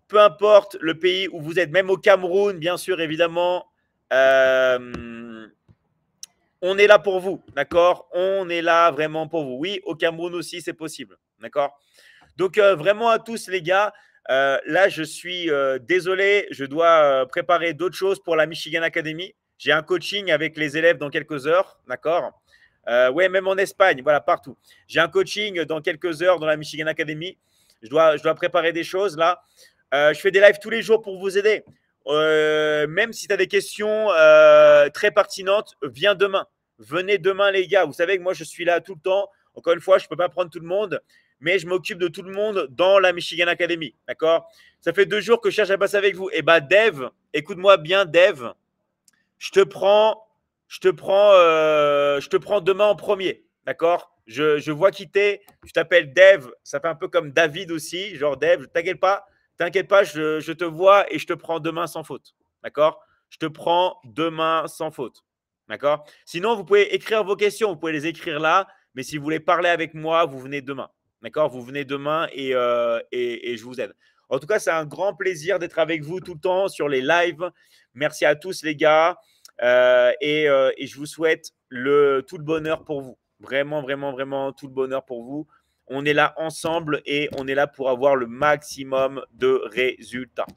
peu importe le pays où vous êtes, même au Cameroun, bien sûr, évidemment, on est là pour vous, d'accord? On est là vraiment pour vous. Oui, au Cameroun aussi, c'est possible, d'accord? Donc, vraiment à tous, les gars, là, je suis désolé, je dois préparer d'autres choses pour la Michigan Academy. J'ai un coaching avec les élèves dans quelques heures, d'accord? Ouais, même en Espagne, voilà, partout. J'ai un coaching dans quelques heures dans la Michigan Academy. Je dois préparer des choses là. Je fais des lives tous les jours pour vous aider. Même si tu as des questions très pertinentes, viens demain. Venez demain, les gars. Vous savez que moi, je suis là tout le temps. Encore une fois, je ne peux pas prendre tout le monde, mais je m'occupe de tout le monde dans la Michigan Academy. D'accord? Ça fait 2 jours que je cherche à passer avec vous. Et bah, Dev, écoute-moi bien, Dev. Je te prends demain en premier. D'accord? Je vois qui t'es. Tu t'appelles Dev. Ça fait un peu comme David aussi. Genre Dev, t'inquiète pas, je te vois et je te prends demain sans faute. D'accord? Je te prends demain sans faute. D'accord? Sinon, vous pouvez écrire vos questions. Vous pouvez les écrire là. Mais si vous voulez parler avec moi, vous venez demain. D'accord? Vous venez demain et je vous aide. En tout cas, c'est un grand plaisir d'être avec vous tout le temps sur les lives. Merci à tous, les gars. Et je vous souhaite tout le bonheur pour vous. Vraiment, vraiment, vraiment tout le bonheur pour vous. On est là ensemble et on est là pour avoir le maximum de résultats.